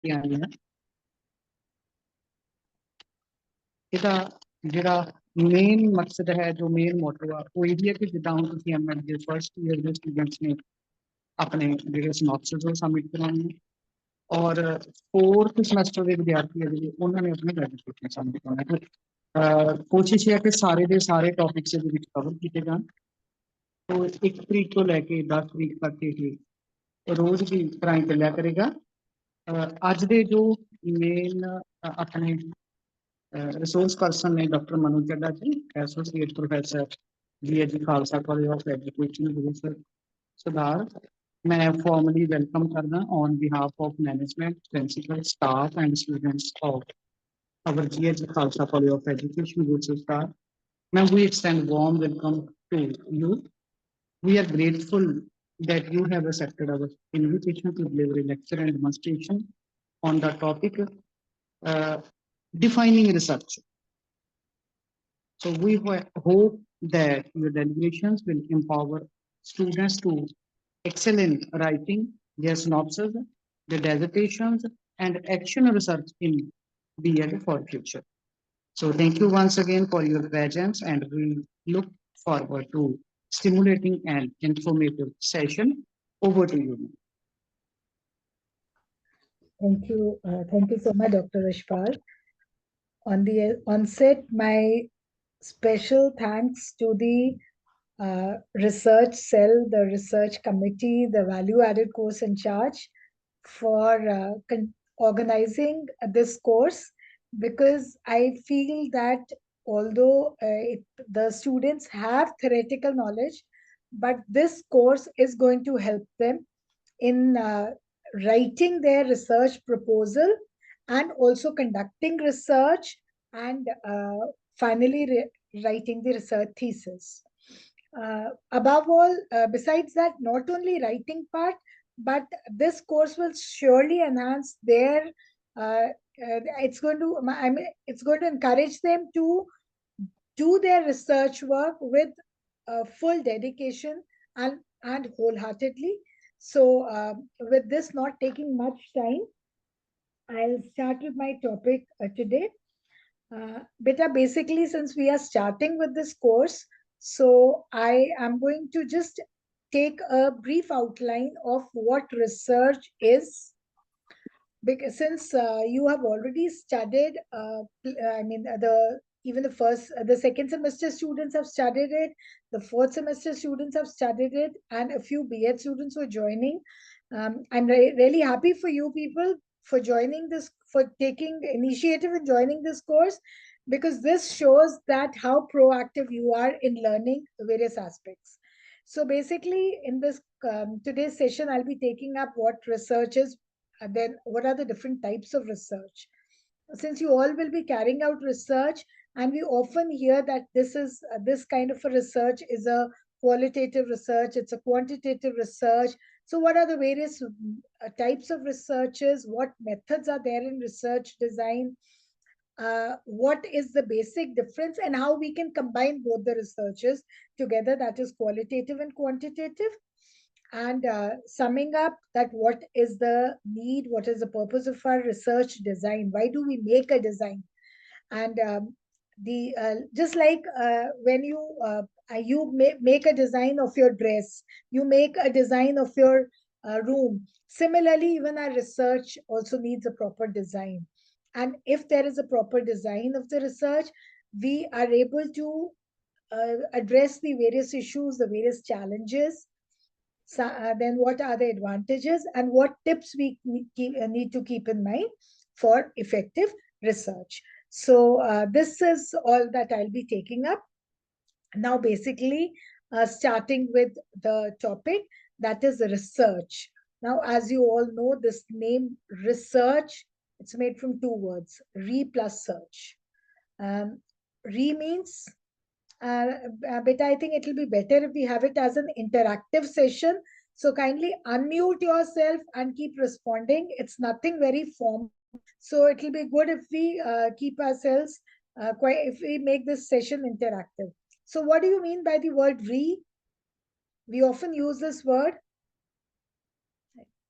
ਆਈਆਂ। ਇਹਦਾ ਜਿਹੜਾ ਮੇਨ ਮਕਸਦ ਹੈ, ਜੋ ਮੇਨ ਮੋਟੋ ਆ, ਉਹ ਇਹ ਹੈ ਕਿ ਜਿੱਦਾਂ ਹੁਣ ਤੁਸੀਂ ਐਮਐਡ ਦੇ ਫਸਟ ਈਅਰ ਦੇ ਸਟੂਡੈਂਟਸ ਨੇ ਆਪਣੇ ਜਿਹੜੇ ਸਿਨੋਪਸਿਸ ਉਹ ਸਬਮਿਟ ਕਰਾਉਣੇ ਨੇ, ਔਰ ਫੋਰਥ ਸਮੈਸਟਰ ਦੇ ਵਿਦਿਆਰਥੀ ਆ ਜਿਹੜੇ ਉਹਨਾਂ ਨੇ ਆਪਣੇ ਗ੍ਰੈਜੂਏਸ਼ਨ ਸਬਮਿਟ ਕਰਾਉਣਾ ਹੈ। ਕੋਸ਼ਿਸ਼ ਇਹ ਹੈ ਕਿ ਸਾਰੇ ਦੇ ਸਾਰੇ ਟੌਪਿਕਸ ਦੇ ਵਿੱਚ ਕਵਰ ਕੀਤੇ ਜਾਣ। ਤੋ 1 ਤਰੀਕ ਤੋਂ ਲੈ ਕੇ 10 ਤਰੀਕ ਤੱਕ ਇਹ ਰੋਜ਼ ਦੀ ਟਰਾਈ ਚੱਲਿਆ ਕਰੇਗਾ। ਅੱਜ ਦੇ ਜੋ ਮੇਨ ਆਪਣੇ रिसोर्स पर्सन ने doctor Manu Chadha ji, associate professor G.H.G Khalsa college of education Sudhar. मैं फॉर्मली वेलकम करना on behalf of management, principal, staff and students of our G.H.G Khalsa college of education Sudhar. मैं we extend warm welcome to you. We are grateful that you have accepted our invitation to deliver a lecture and demonstration on the topic defining research. So we hope that your deliberations will empower students to excel in writing their synopses, their dissertations, and action research in B.Ed for future. So thank you once again for your presence, and we look forward to stimulating and informative session. Over to you. Thank you so much, Dr. Rishpal. On the onset, my special thanks to the research cell, the research committee, the value-added course in charge for organizing this course, because I feel that although the students have theoretical knowledge, but this course is going to help them in writing their research proposal and also conducting research and finally writing the research thesis. Above all, besides that, not only writing part, but this course will surely enhance their it's going to encourage them to do their research work with full dedication and wholeheartedly. So with this not taking much time, I'll start with my topic today. Beta, basically, since we are starting with this course, so I am going to just take a brief outline of what research is. Because since you have already studied, even the second semester students have studied it, the fourth semester students have studied it, and a few B.Ed students were joining. I'm really happy for you people for joining this, for taking initiative in joining this course, because this shows that how proactive you are in learning various aspects. So basically, in this today's session, I'll be taking up what research is, and then what are the different types of research. Since you all will be carrying out research, and we often hear that this kind of a research is a qualitative research, it's a quantitative research. So what are the various types of researches, what methods are there in research design, what is the basic difference, and how we can combine both the researches together, that is qualitative and quantitative. And summing up, that what is the need, what is the purpose of our research design, why do we make a design. And just like when you make a design of your dress, you make a design of your room. Similarly, even our research also needs a proper design. And if there is a proper design of the research, we are able to address the various issues, the various challenges. So, then what are the advantages and what tips we need to keep in mind for effective research. So this is all that I'll be taking up. Now, basically, starting with the topic, that is research. Now, as you all know, this name research, it's made from two words, re plus search. Re means, but I think it will be better if we have it as an interactive session. So kindly unmute yourself and keep responding. It's nothing very formal. So it will be good if we keep ourselves, if we make this session interactive. So what do you mean by the word re? We often use this word.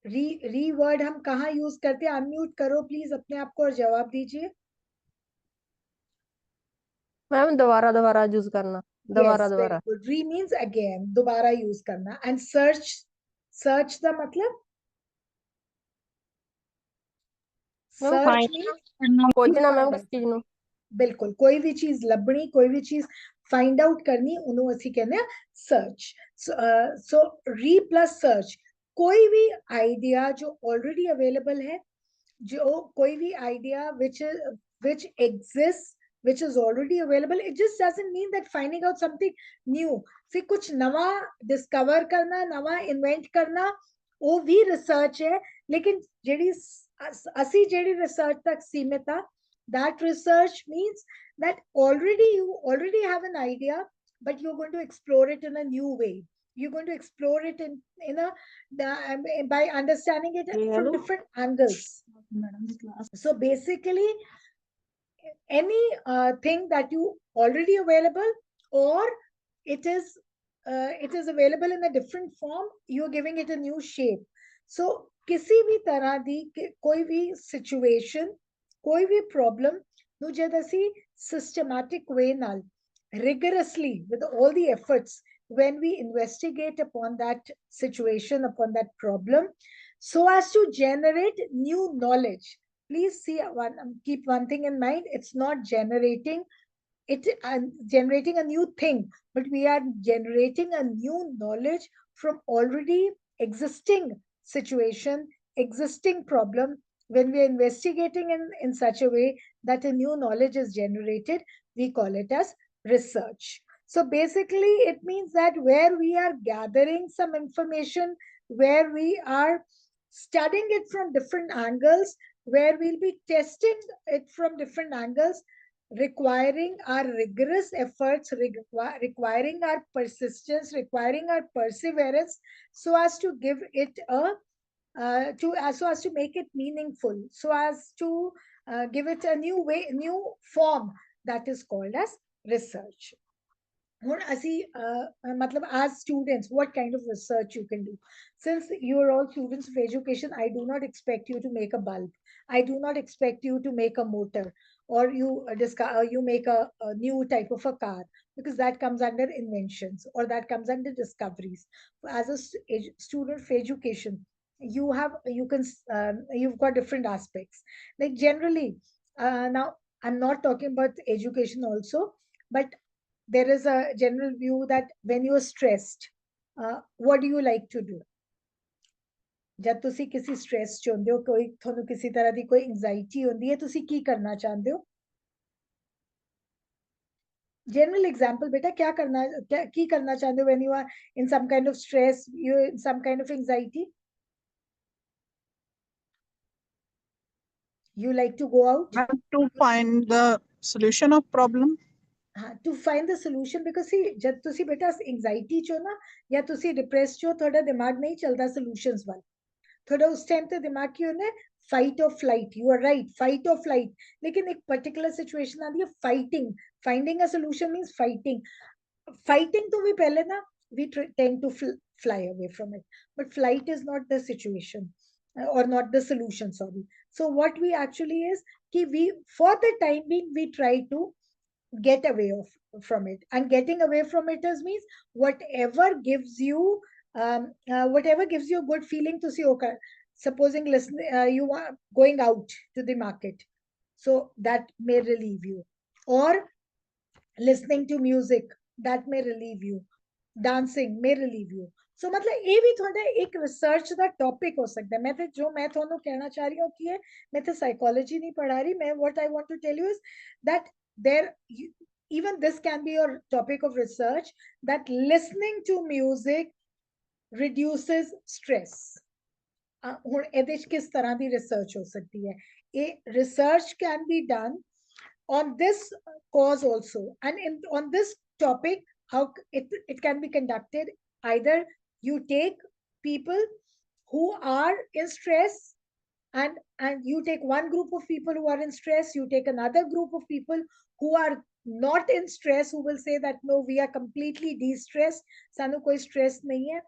री word हम कहाँ use करते हैं? Unmute करो please अपने आप को और जवाब दीजिए. मैम दोबारा दोबारा यूज करना. दोबारा Yes, very दोबारा. good. Re means again, दोबारा यूज करना. And search the मतलब? Ma'am Search find means to खोजना मैम find किस out चीज ਨੂੰ. something. बिल्कुल, कोई भी चीज लभनी, कोई भी चीज फाइंड आउट करनी, उन्होंने ਅਸੀਂ कहने हैं search. So re plus search, कोई भी आइडिया जो ऑलरेडी अवेलेबल है, जो कोई भी idea which exists, which is already available, it just doesn't mean that finding out something new. फिर कुछ नवा डिस्कवर करना, नवा इन्वेंट करना, वो भी रिसर्च है. लेकिन जेडी ਅਸੀਂ ਜਿਹੜੀ रिसर्च तक सीमित था, that research means that you already have an idea, but you're going to explore it in a new way. You're going to explore it in a by understanding it from different angles. So basically, any thing that you already available, or it is available in a different form, you're giving it a new shape. So किसी भी तरह दी कोई भी situation, कोई भी problem ਨੂੰ ਜਦ ਅਸੀਂ systematic way ਨਾਲ, rigorously, with all the efforts, when we investigate upon that situation, upon that problem, so as to generate new knowledge. Please see keep one thing in mind. It's not generating a new thing, but we are generating a new knowledge from already existing situation, existing problem. When we are investigating in such a way that a new knowledge is generated, we call it as research. So basically, it means that where we are gathering some information, where we are studying it from different angles, where we'll be testing it from different angles, requiring our rigorous efforts, requiring our persistence, requiring our perseverance, so as to give it so as to make it meaningful, so as to give it a new way, new form, that is called as research. ਹੁਣ ਅਸੀਂ matlab, as students, what kind of research you can do? Since you are all students of education, I do not expect you to make a bulb. I do not expect you to make a motor, or you make a new type of a car, because that comes under inventions, or that comes under discoveries. As a student of education, you've got different aspects. Like generally, now I'm not talking about education also, but there is a general view that when you are stressed, what do you like to do? जब ਤੁਸੀਂ ਕਿਸੇ stress ਚ ਹੁੰਦੇ ਹੋ, ਕੋਈ ਤੁਹਾਨੂੰ ਕਿਸੇ ਤਰ੍ਹਾਂ ਦੀ ਕੋਈ anxiety ਹੁੰਦੀ ਹੈ, ਤੁਸੀਂ ਕੀ ਕਰਨਾ ਚਾਹੁੰਦੇ ਹੋ? General example, beta, ਕੀ ਕਰਨਾ ਚਾਹੁੰਦੇ ਹੋ when you are in some kind of stress, you in some kind of anxiety? You like to go out? To find the solution of problem. To find the solution, because see, जब ਤੁਸੀਂ ਬੇਟਾ anxiety ਚ ਹੋ ਨਾ, ਜਾਂ ਤੁਸੀਂ depressed ਚ ਹੋ, ਤੁਹਾਡਾ ਦਿਮਾਗ ਨਹੀਂ ਚੱਲਦਾ solutions ਵੱਲ. थोड़ा उस टाइम तो दिमाग की होने फाइट और flight. You are right, fight और फ्लाइट. लेकिन एक पर्टिकुलर सिचुएशन आती है fighting. Finding a solution means fighting. Fighting तो भी पहले ना, we tend to fly away from it, but flight is not the situation, or not the solution, sorry. So what we actually is कि we, for the time being, we try to get away from it. And getting away from it is means whatever gives you a good feeling to see. Okay, supposing you are going out to the market, so that may relieve you, or listening to music, that may relieve you, dancing may relieve you. So मतलब ये भी थोड़ा एक research का topic हो सकता है. मैं थोड़ा कहना चाह रही हूँ कि है, मैं तो साइकोलॉजी नहीं पढ़ा रही. मैं what I want to tell you is that there, even this can be your topic of research, that listening to music reduces stress. ਹੁਣ ਇਹਦੇ ਚ ਕਿਸ ਤਰ੍ਹਾਂ ਦੀ ਰਿਸਰਚ ਹੋ ਸਕਦੀ ਹੈ? ਇਹ research can be done on this cause also, and on this topic, how it can be conducted. Either you take people who are in stress, and you take one group of people who are in stress, you take another group of people who are not in stress, who will say that no, we are completely de-stressed, sanu koi stress nahi hai.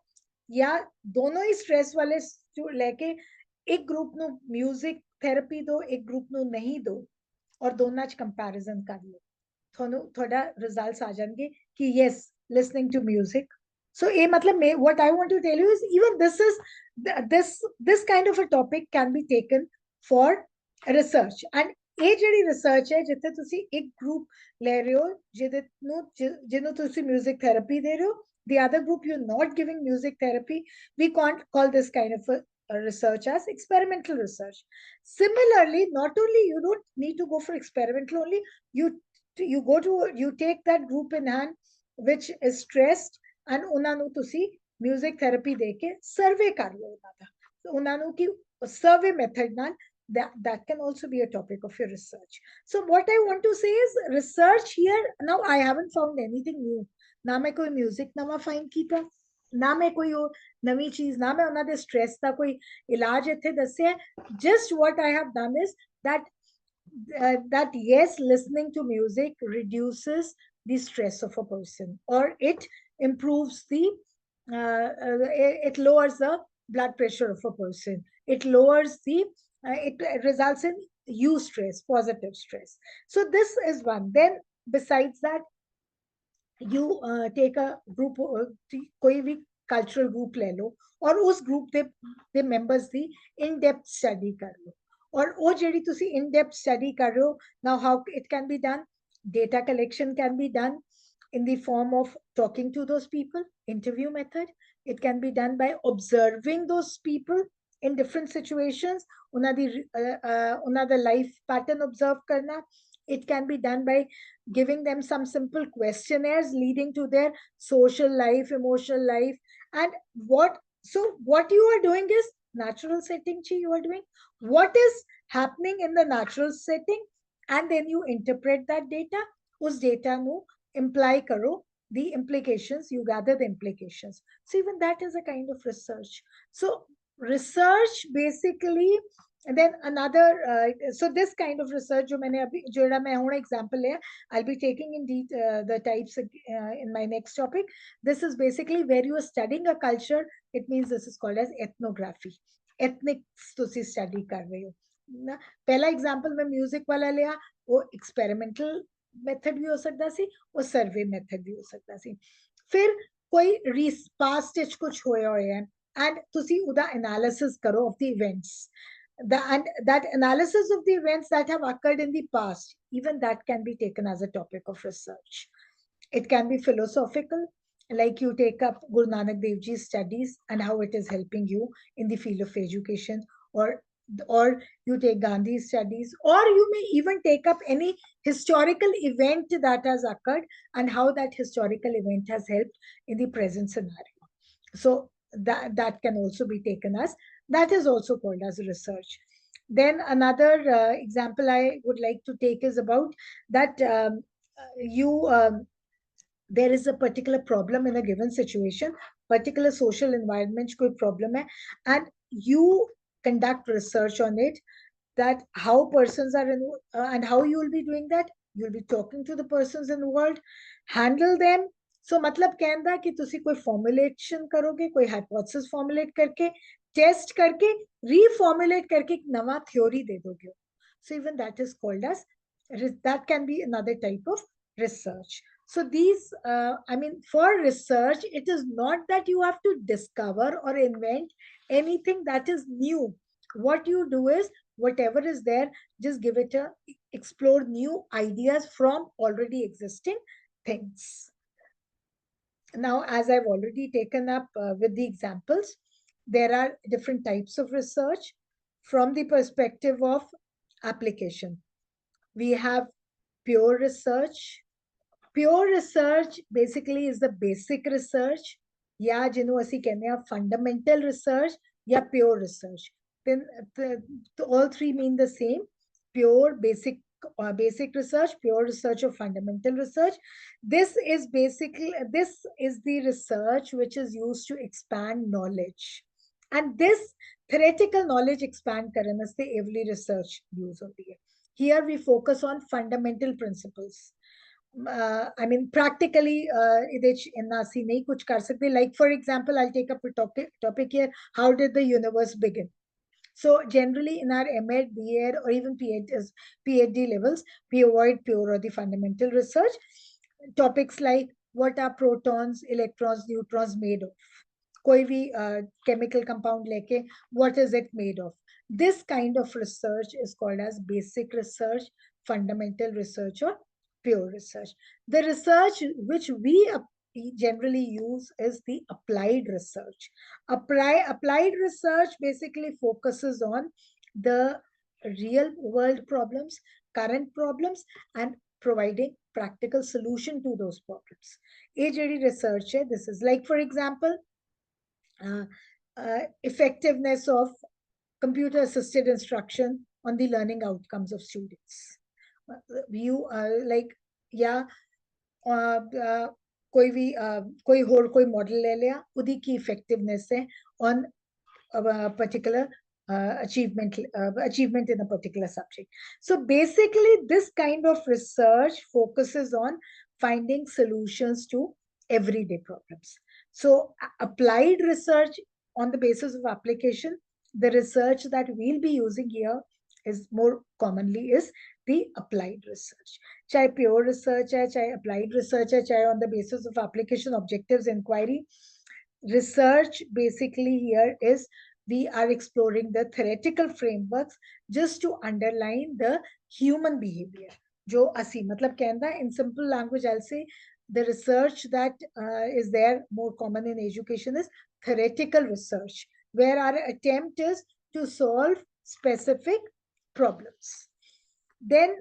या दोनों ही stress वाले लेके एक group ਨੂੰ music therapy दो, एक group ਨੂੰ नहीं दो, और दोनों च कंपैरिजन कर लो, ਤੁਹਾਨੂੰ ਤੁਹਾਡਾ ਰਿਜ਼ਲਟਸ ਆ ਜਾਣਗੇ ਕਿ yes, listening to music. So ਇਹ ਮਤਲਬ what I want to tell you is even this kind of a topic can be taken for research. And ਇਹ ਜਿਹੜੀ ਰਿਸਰਚ ਹੈ ਜਿੱਥੇ ਤੁਸੀਂ ਇੱਕ ਗਰੁੱਪ ਲੈ ਰਹੇ ਹੋ ਜਿਹਨੂੰ ਤੁਸੀਂ ਮਿਊਜ਼ਿਕ ਥੈਰੇਪੀ ਦੇ ਰਹੇ ਹੋ, the other group you're not giving music therapy, we can't call this kind of a research as experimental research. Similarly, not only you don't need to go for experimental only, you take that group in hand which is stressed, and ਉਹਨਾਂ ਨੂੰ ਤੁਸੀਂ music therapy ਦੇ ਕੇ survey ਕਰ ਲਓ ਉਹਨਾਂ ਦਾ, ਉਹਨਾਂ ਨੂੰ ਕਿ survey method ਨਾਲ that can also be a topic of your research. So what I want to say is research here, now I haven't found anything new. ਨਾ ਮੈਂ ਕੋਈ ਮਿਊਜ਼ਿਕ ਨਵਾਂ ਫਾਈਂਡ ਕੀਤਾ, ਨਾ ਮੈਂ ਕੋਈ ਨਵੀਂ ਚੀਜ਼, ਨਾ ਮੈਂ ਉਹਨਾਂ ਦੇ ਸਟ੍ਰੈਸ ਦਾ ਕੋਈ ਇਲਾਜ ਇੱਥੇ ਦੱਸਿਆ. Just what I have done is that yes, listening to music reduces the stress of a person, or it improves it lowers the blood pressure of a person. It lowers it results in eustress, positive stress. So this is one. Then besides that, you take a group, कोई भी cultural group ले लो, और उस group ਦੇ members the in depth study कर लो, और वो ਜਿਹੜੀ ਤੁਸੀਂ in depth study कर रहे हो, now how it can be done? Data collection can be done in the form of talking to those people, interview method. It can be done by observing those people in different situations, ਉਹਨਾਂ ਦਾ life pattern observe करना. It can be done by giving them some simple questionnaires leading to their social life, emotional life, and what you are doing is natural setting. You are doing what is happening in the natural setting, and then you interpret that data. Us data nu imply karo the implications, you gather the implications. So even that is a kind of research. So research basically. And then another, so this kind of research, example, I'll be taking in the types in my next topic. This is basically where you are studying a culture. It means this is called as ethnography. Ethnics तुसी study कर रहे हो ना. पहला example मैं music वाला लिया, वो experimental method भी हो सकता सी, वो survey method भी हो सकता सी. फिर कोई past ਵਿੱਚ कुछ होया है, and तुसी उदा analysis करो of the events. And that analysis of the events that have occurred in the past, even that can be taken as a topic of research. It can be philosophical, like you take up Guru Nanak Dev Ji's studies and how it is helping you in the field of education, or you take Gandhi's studies, or you may even take up any historical event that has occurred and how that historical event has helped in the present scenario. So that can also be taken as, that is also called as research. Then another example I would like to take is about that there is a particular problem in a given situation, particular social environment koi problem hai, and you conduct research on it, that how persons are in, and how you will be doing that. You'll be talking to the persons involved, handle them. So मतलब कहना कि तुसी कोई formulation करोगे, कोई hypothesis formulate करके, test करके, reformulate करके एक नवा theory दे दोगे. So even that is called as, that can be another type of research. So these, I mean, for research, it is not that you have to discover or invent anything that is new. What you do is, whatever is there, just give it a, explore new ideas from already existing things. Now, as I've already taken up with the examples, there are different types of research from the perspective of application. We have pure research. Pure research basically is the basic research, या जिन्हों असी कहने हैं fundamental research या pure research. Then all three mean the same: pure, basic research, pure research, or fundamental research. This is the research which is used to expand knowledge, and this theoretical knowledge expand करने वास्ते every research use होती है. Here we focus on fundamental principles. I mean, practically, like, for example, I'll take up a topic here. How did the universe begin? So generally in our MEd, BEd, or even PhD levels, we avoid pure or the fundamental research. Topics like what are protons, electrons, neutrons made of? कोई भी chemical compound लेके, what is it made of? This kind of research is called as basic research, fundamental research, or pure research. The research which we generally use is the applied research. Applied research basically focuses on the real world problems, current problems, and providing practical solution to those problems. AJD research, this is like, for example, effectiveness of computer assisted instruction on the learning outcomes of students. You like, yeah, कोई model ले लिया, उदी की effectiveness है on a particular achievement in a particular subject. So basically, this kind of research focuses on finding solutions to everyday problems. So applied research on the basis of application, the research that we'll be using here is more commonly is the applied research. Chahe pure research hai, chahe applied research hai, chahe on the basis of application, objectives, inquiry. Research basically here is we are exploring the theoretical frameworks just to underline the human behavior. Jo asi, matlab kehna, in simple language, I'll say the research that is there more common in education is theoretical research, where our attempt is to solve specific problems. Then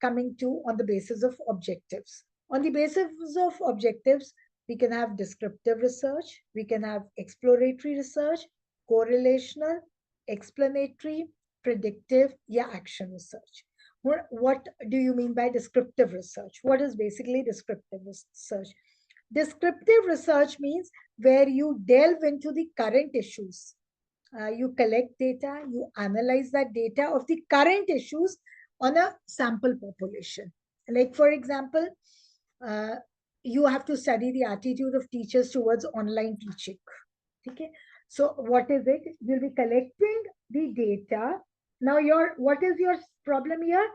coming to on the basis of objectives. On the basis of objectives, we can have descriptive research, we can have exploratory research, correlational, explanatory, predictive, yeah, action research. What do you mean by descriptive research? What is basically descriptive research? Descriptive research means where you delve into the current issues. You collect data, you analyze that data of the current issues on a sample population. Like, for example, you have to study the attitude of teachers towards online teaching. Okay? So what is it? You'll be collecting the data. Now, what is your problem here?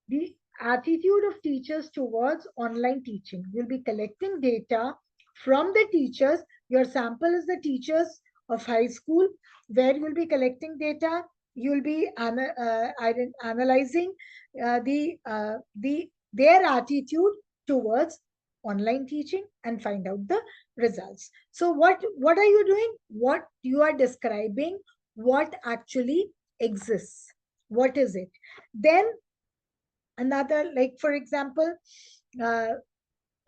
The attitude of teachers towards online teaching. You'll be collecting data from the teachers. Your sample is the teachers of high school, where you'll be collecting data. You'll be analyzing their attitude towards online teaching and find out the results. So what are you doing? What you are describing, what actually exists. What is it? Then another, like, for example,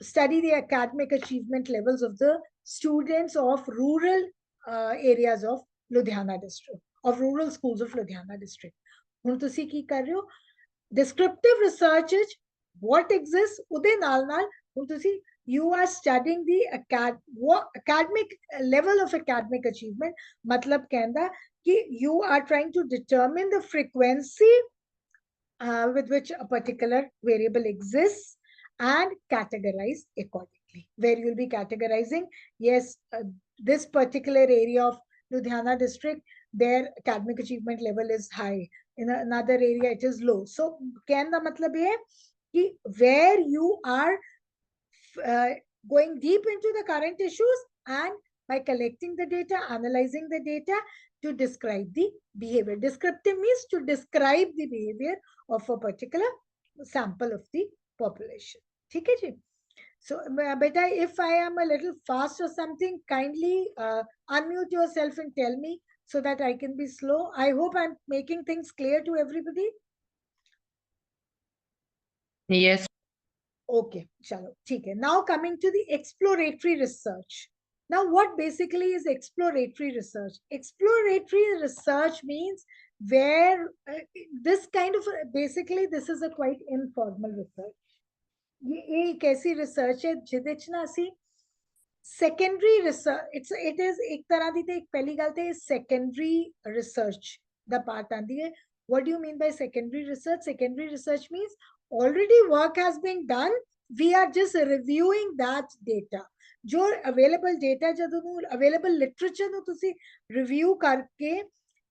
study the academic achievement levels of the students of rural areas of Ludhiana district, of rural schools of Ludhiana district. ਹੁਣ ਤੁਸੀਂ ਕੀ ਕਰ ਰਹੇ ਹੋ? Descriptive research is what exists, ਉਹਦੇ ਨਾਲ ਹੁਣ ਤੁਸੀਂ you are studying the academic level of academic achievement. matlab ਕਹਿੰਦਾ ਕਿ you are trying to determine the frequency with which a particular variable exists and categorize accordingly, where you'll be categorizing, yes, this particular area of Ludhiana district, their academic achievement level is high. In another area, it is low. So, can the matlab hai ki where you are going deep into the current issues and by collecting the data, analyzing the data to describe the behavior. Descriptive means to describe the behavior of a particular sample of the population. ठीक है जी? So, beta, if I am a little fast or something, kindly unmute yourself and tell me so that I can be slow. I hope I'm making things clear to everybody. Yes. Okay, chalo, theek hai. Now coming to the exploratory research. Now, what basically is exploratory research? Exploratory research means where this kind of, basically, this is a quite informal research. ये एक ऐसी research है जिदे च ना ਅਸੀਂ secondary research, it is एक तरह ਦੀ ਤੇ ਇੱਕ ਪਹਿਲੀ ਗੱਲ ਤੇ secondary research ਦਾ part ਆਂਦੀ ਹੈ. What do you mean by secondary research? Secondary research means already work has been done we are just reviewing that data. जो available data जदों available literature ਨੂੰ ਤੁਸੀਂ review ਕਰਕੇ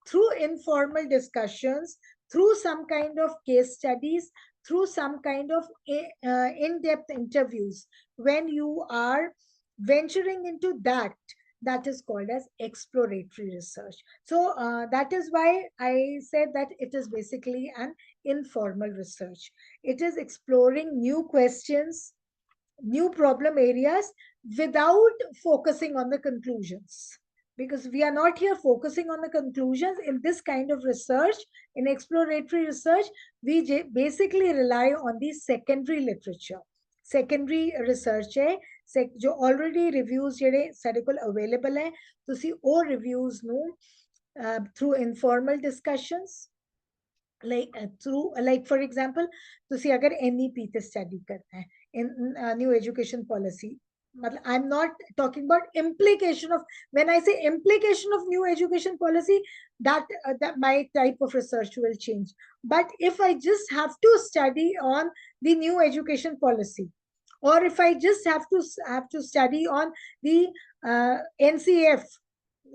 through informal discussions, through some kind of case studies, through some kind of in-depth interviews, when you are venturing into that, that is called as exploratory research. So that is why I said that it is basically an informal research. It is exploring new questions, new problem areas without focusing on the conclusions. Because we are not here focusing on the conclusions in this kind of research. In exploratory research, we basically rely on the secondary literature. Secondary research है जो already reviews ਜਿਹੜੇ ਸਾਡੇ ਕੋਲ available ਹੈ, ਤੁਸੀਂ ਉਹ reviews ਨੂੰ through informal discussions, like for example, ਤੁਸੀਂ अगर NEP ਤੇ study करना है in new education policy, I'm not talking about implication of, when I say implication of new education policy, that my type of research will change. But if I just have to study on the new education policy, or if I just have to study on the NCF,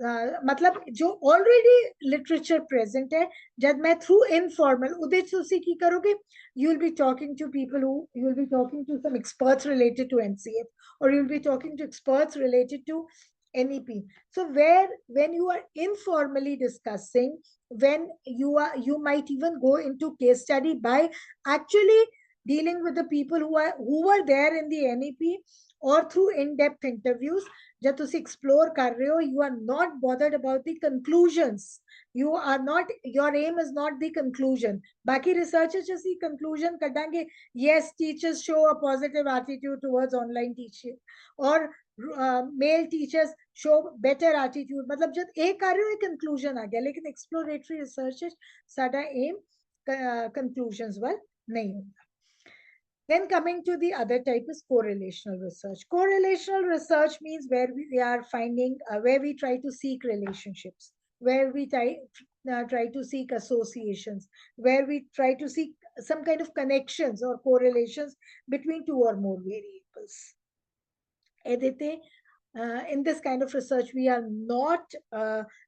मतलब जो already literature present है, जब मैं through informal उधर से की करोगे, you will be talking to people who, you will be talking to some experts related to NCF, or you will be talking to experts related to NEP. So when you are informally discussing, when you might even go into case study by actually dealing with the people who were there in the NEP, or through in-depth interviews, जब तुसी explore कर रहे हो, you are not bothered about the conclusions. You are not, your aim is not the conclusion. बाकी researchers जैसी conclusion करेंगे, yes, teachers show a positive attitude towards online teaching, or male teachers show better attitude. मतलब जब एक कर रहे हो, एक conclusion आ गया, लेकिन exploratory research साडा aim conclusions वाल नहीं होता. Then coming to the other type is correlational research. Correlational research means where we are finding, where we try to seek relationships, where we try to seek associations, where we try to seek some kind of connections or correlations between two or more variables. In this kind of research, we are not,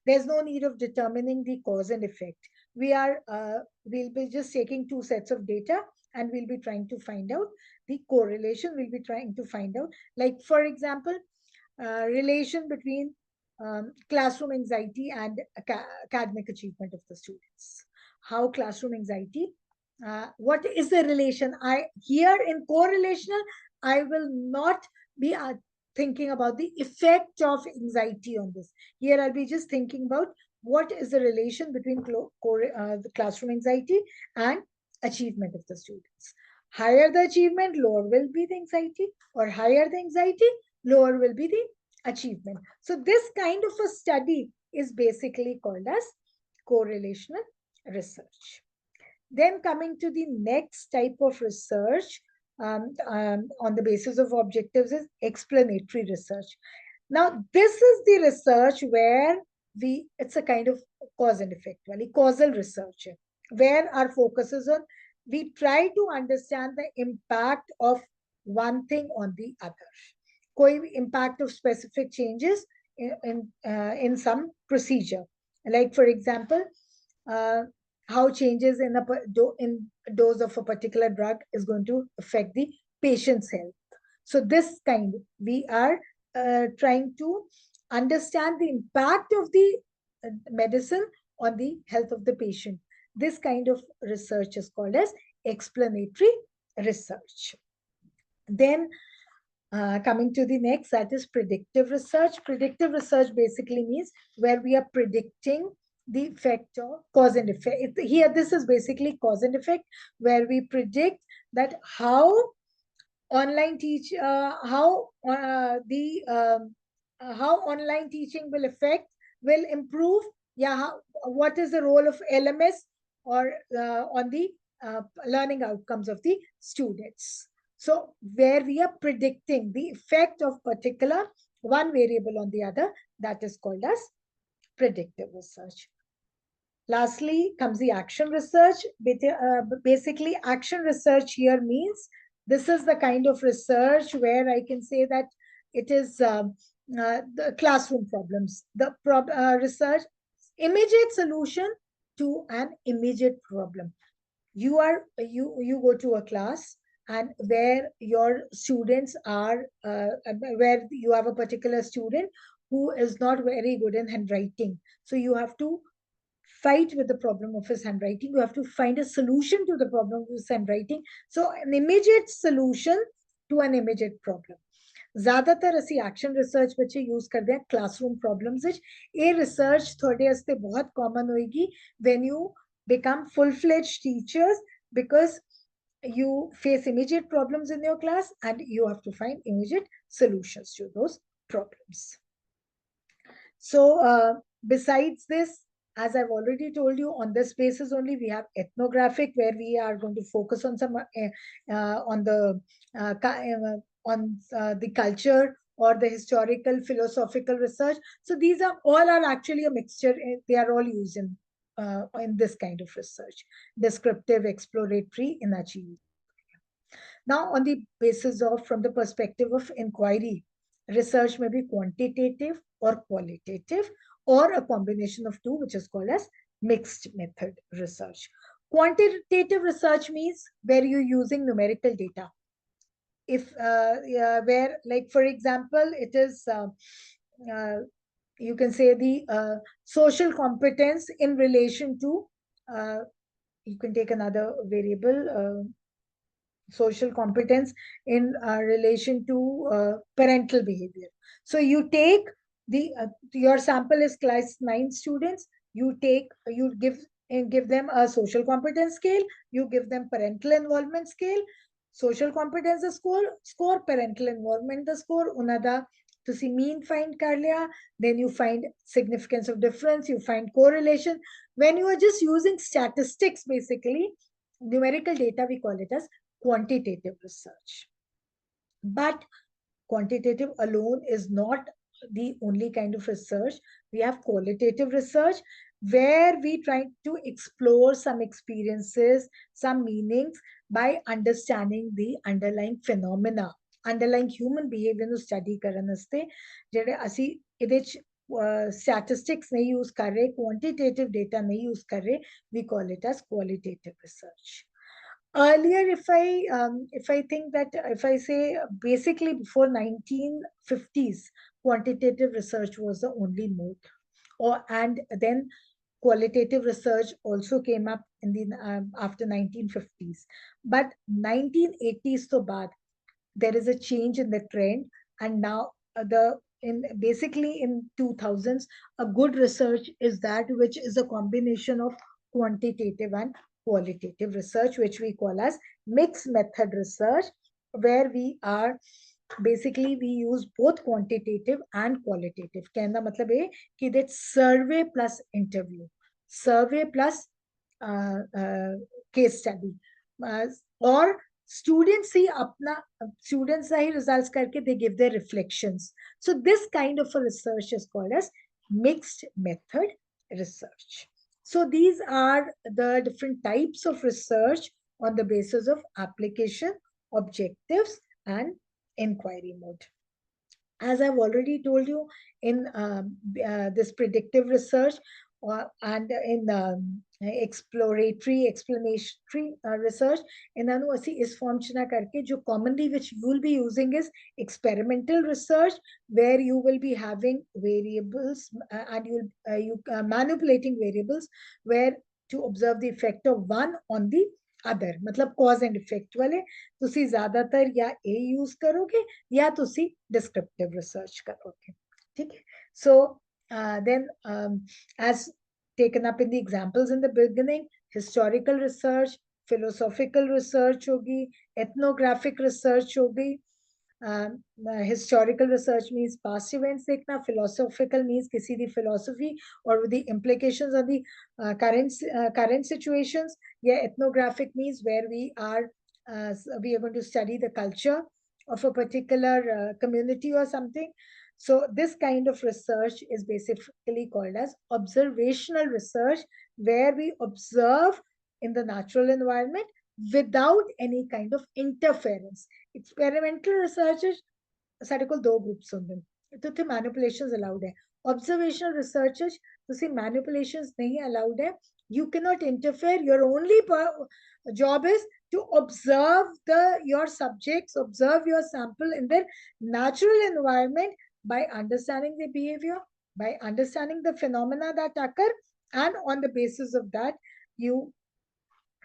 there's no need of determining the cause and effect. We'll be just taking two sets of data, and we'll be trying to find out the correlation. We'll be trying to find out, like, for example, relation between classroom anxiety and academic achievement of the students. How classroom anxiety, what is the relation? Here in correlational, I will not be thinking about the effect of anxiety on this. Here I'll be just thinking about what is the relation between the classroom anxiety and achievement of the students. Higher the achievement, lower will be the anxiety, or higher the anxiety, lower will be the achievement. So this kind of a study is basically called as correlational research. Then coming to the next type of research on the basis of objectives is explanatory research. Now, this is the research where it's a kind of cause and effect, causal research, where our focus is on, we try to understand the impact of one thing on the other. Koi impact of specific changes in some procedure. Like, for example, how changes in a dose of a particular drug is going to affect the patient's health. So this kind, we are trying to understand the impact of the medicine on the health of the patient. This kind of research is called as explanatory research. Then coming to the next, that is predictive research. Predictive research basically means where we are predicting the effect of cause and effect. Here, this is basically cause and effect, where we predict that how online how online teaching will improve. Yeah, what is the role of LMS or on the learning outcomes of the students. So where we are predicting the effect of particular one variable on the other, that is called as predictive research. Lastly comes the action research. Basically, action research here means This is the kind of research where I can say that it is the classroom problems, the research, immediate solution to an immediate problem. You go to a class, and where your students are, where you have a particular student who is not very good in handwriting. So you have to fight with the problem of his handwriting. You have to find a solution to the problem of his handwriting. So an immediate solution to an immediate problem. ज्यादातर ਅਸੀਂ action research ਬੱਚੇ use करते हैं classroom problems ਵਿੱਚ। ਇਹ research ਤੁਹਾਡੇ ਵਾਸਤੇ ਬਹੁਤ ਕਾਮਨ ਹੋਏਗੀ when you become full-fledged teachers, because you face immediate problems in your class and you have to find immediate solutions to those problems. So besides this, as I've already told you, on this basis only we have ethnographic, where we are going to focus on some on the culture or the historical philosophical research. So these are all actually a mixture. They are all used in this kind of research: descriptive, exploratory, in achieving. Now, on the basis of, from the perspective of inquiry, research may be quantitative or qualitative, or a combination of two, which is called as mixed method research. Quantitative research means where you're using numerical data. If where, like for example, it is you can say the social competence in relation to, you can take another variable, social competence in relation to parental behavior. So you take the your sample is class 9 students. You give them a social competence scale. You give them parental involvement scale. Social competence score, parental involvement score. Unada ਤੁਸੀਂ mean find kar liya. Then you find significance of difference. You find correlation. When you are just using statistics, basically numerical data, we call it as quantitative research. But quantitative alone is not the only kind of research. We have qualitative research, where we try to explore some experiences, some meanings, by understanding the underlying phenomena, underlying human behavior ਨੂੰ study ਕਰਨ ਵਾਸਤੇ ਜਿਹੜੇ ਅਸੀਂ ਇਹਦੇ ਚ statistics नहीं use कर रहे, quantitative data नहीं use कर रहे, we call it as qualitative research. Earlier, if I think that, if I say basically before 1950s, quantitative research was the only mode, and then qualitative research also came up in the after 1950s. But 1980s to baad, there is a change in the trend, and now basically in 2000s, a good research is that which is a combination of quantitative and qualitative research, which we call as mixed method research, where we are basically we use both quantitative and qualitative. कहना मतलब है कि that survey plus interview, survey plus case study, or students ही अपना students ही results करके they give their reflections. So this kind of a research is called as mixed method research. So these are the different types of research on the basis of application, objectives, and inquiry mode. As I've already told you, in this predictive research and in exploratory, explanatory research, इन्होंने ऐसी इस form च ना करके, जो commonly which you will be using is experimental research, where you will be having variables and you manipulating variables, where to observe the effect of one on the other. मतलब cause and effect वाले तुसी ज़्यादातर या A use करोगे या तुसी descriptive research करोगे, ठीक है? So then as taken up in the examples in the beginning, historical research, philosophical research होगी, ethnographic research होगी. Historical research means past events देखना, philosophical means किसी दी philosophy or the implications of the current situations. Yeah, ethnographic means where we are going to study the culture of a particular community or something. So this kind of research is basically called as observational research, where we observe in the natural environment without any kind of interference. Experimental research is ਸਾਡੇ ਕੋਲ ਦੋ groups ਹੁੰਦੇ ਨੇ ਤੇ ਉੱਥੇ manipulations allowed ਹੈ. Observational research is ਤੁਸੀਂ manipulations ਨਹੀਂ allowed ਹੈ. You cannot interfere. Your only job is to observe your subjects, observe your sample in their natural environment by understanding the behavior, by understanding the phenomena that occur, and on the basis of that, you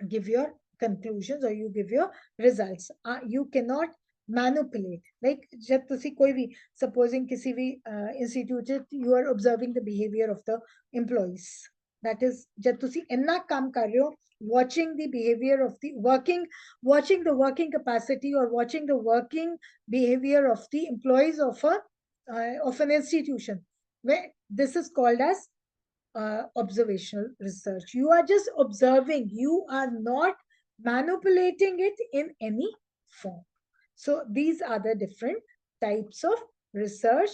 give your conclusions or you give your results. You cannot manipulate. Like जब तुसी कोई भी supposing किसी भी institute you are observing the behavior of the employees. That is जब तुसी इन्ना काम कर रहे हो, watching the behavior of the watching the working capacity or watching the working behavior of the employees of an institution. Where this is called as observational research. You are just observing. You are not manipulating it in any form. So these are the different types of research.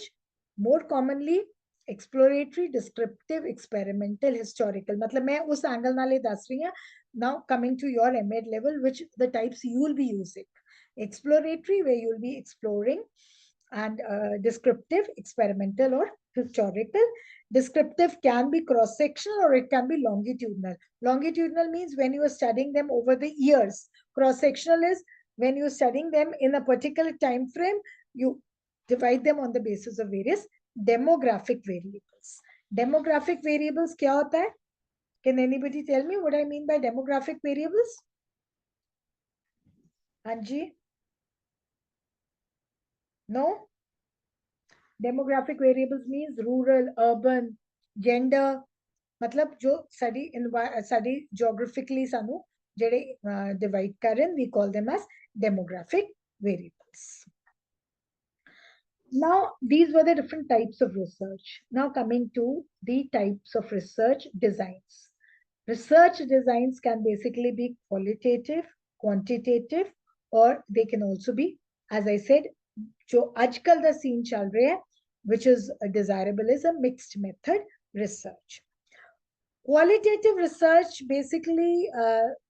More commonly, exploratory, descriptive, experimental, historical. मतलब मैं उस angle नाले दस रही हूँ. Now coming to your MEd level, which the types you will be using. Exploratory, where you will be exploring, and descriptive, experimental, or historical. Descriptive can be cross-sectional or it can be longitudinal. Longitudinal means when you are studying them over the years. Cross-sectional is when you are studying them in a particular time frame, you divide them on the basis of various demographic variables. Demographic variables kya hota hai? Can anybody tell me what I mean by demographic variables? Anji? No? Demographic variables means rural, urban, gender. मतलब जो study geographically सानू जेडे divide करें, we call them as demographic variables. Now, these were the different types of research. Now coming to the types of research designs. Research designs can basically be qualitative, quantitative, or they can also be, as I said, जो आजकल the scene चल रहा है, which is desirable, is a mixed method research. Qualitative research basically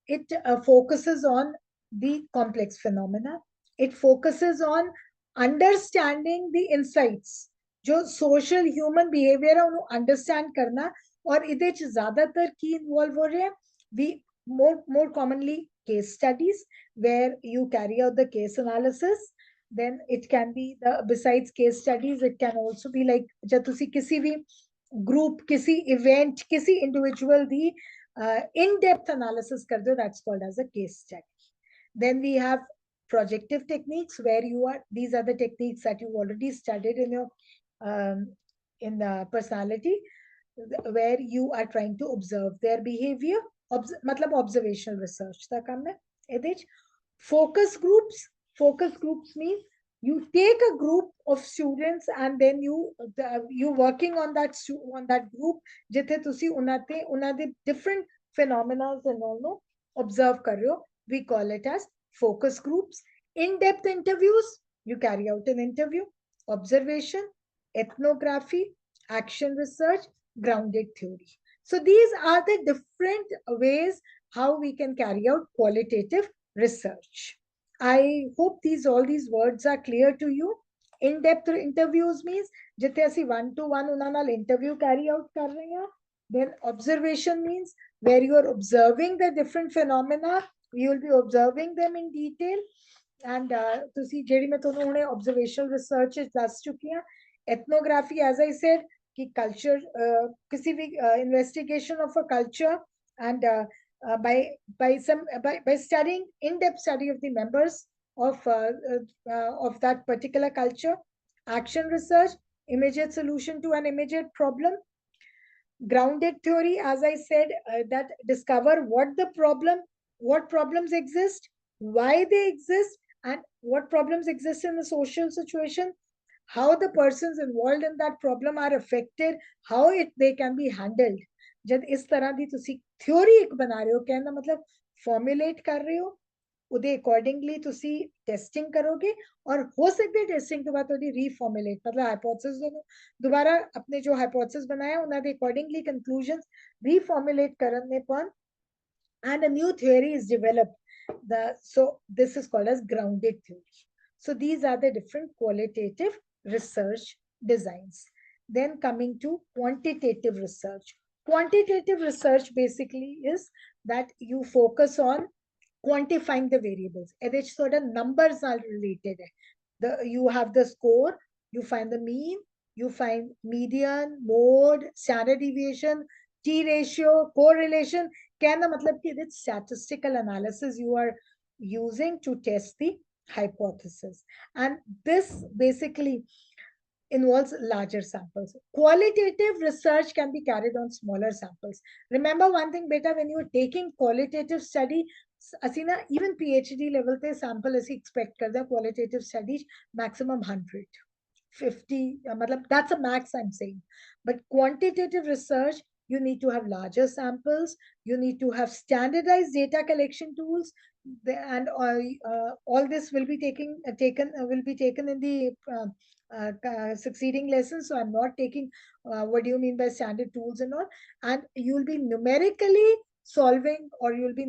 it focuses on the complex phenomena. It focuses on understanding the insights. जो social human behavior है उन्हें understand करना और इधर ज़्यादातर की involve हो रहे हैं. We more commonly case studies where you carry out the case analysis. Then it can be besides case studies, it can also be like जब तुसी किसी भी group, किसी event, किसी individual the in-depth analysis कर दो, that's called as a case study. Then we have projective techniques where these are the techniques that you've already studied in your in the personality, where you are trying to observe their behavior. मतलब observational research था काम में. Focus groups means you take a group of students and then you working on that group जिथे तुसी उन्हाते different phenomena and all observe कर रहे हो. We call it as focus groups. In-depth interviews, you carry out an interview. Observation, ethnography, action research, grounded theory. So these are the different ways how we can carry out qualitative research. I hope all these words are clear to you. In-depth interviews means जिथे असी one-to-one उन्हां नाल interview carry out कर रहे हैं. Then observation means where you are observing the different phenomena, you will be observing them in detail. And तुसी JD मैं तुहानू हुणे observational research दस चुकी हां. Ethnography, as I said, कि culture किसी भी investigation of a culture and by studying in-depth study of the members of that particular culture. Action research, immediate solution to an immediate problem. Grounded theory, as I said, that discover what problems exist, why they exist, and what problems exist in the social situation, how the persons involved in that problem are affected, how they can be handled. जब इस तरह दी तुसी theory एक बना रहे हो, कहना मतलब formulate कर रहे हो, उदे accordingly तुसी testing करोगे और हो सकते है testing के बाद उदी reformulate मतलब hypothesis दोबारा अपने जो hypothesis बनाया उन्हें दे accordingly conclusions reformulate करने पर and a new theory is developed. So this is called as grounded theory. So these are the different qualitative research designs. Then coming to quantitative research. Quantitative research basically is that you focus on quantifying the variables. And it's sort of numbers are related. You have the score, you find the mean, you find median, mode, standard deviation, T ratio, correlation. कहना मतलब कि it's statistical analysis you are using to test the hypothesis. And this basically involves larger samples. Qualitative research can be carried on smaller samples. Remember one thing, beta, when you are taking qualitative study, Asina, even PhD level te sample as expect karda qualitative studies maximum 100. 50, that's a max I'm saying. But quantitative research, you need to have larger samples, you need to have standardized data collection tools, and all this will be taken in the succeeding lessons. So I'm not taking what do you mean by standard tools and all. And you'll be numerically solving, or you'll be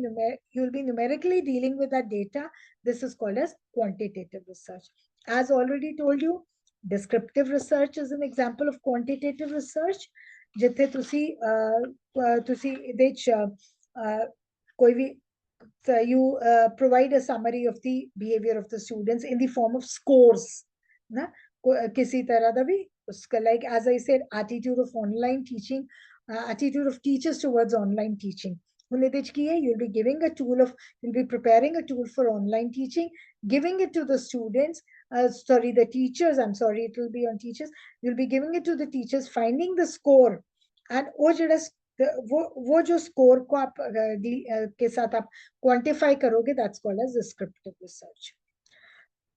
numerically dealing with that data. This is called as quantitative research. As already told you, descriptive research is an example of quantitative research. जिथे तुसी ਇਹਦੇ ਚ ਕੋਈ ਵੀ you provide a summary of the behavior of the students in the form of scores na kisi tarah da bhi uska, like as I said, attitude of online teaching, attitude of teachers towards online teaching. You'll be giving a tool of, you'll be preparing a tool for online teaching, giving it to the students, the teachers, I'm sorry, it will be on teachers. You'll be giving it to the teachers, finding the score, and वो जो score को आप के साथ आप quantify करोगे, that's called as descriptive research.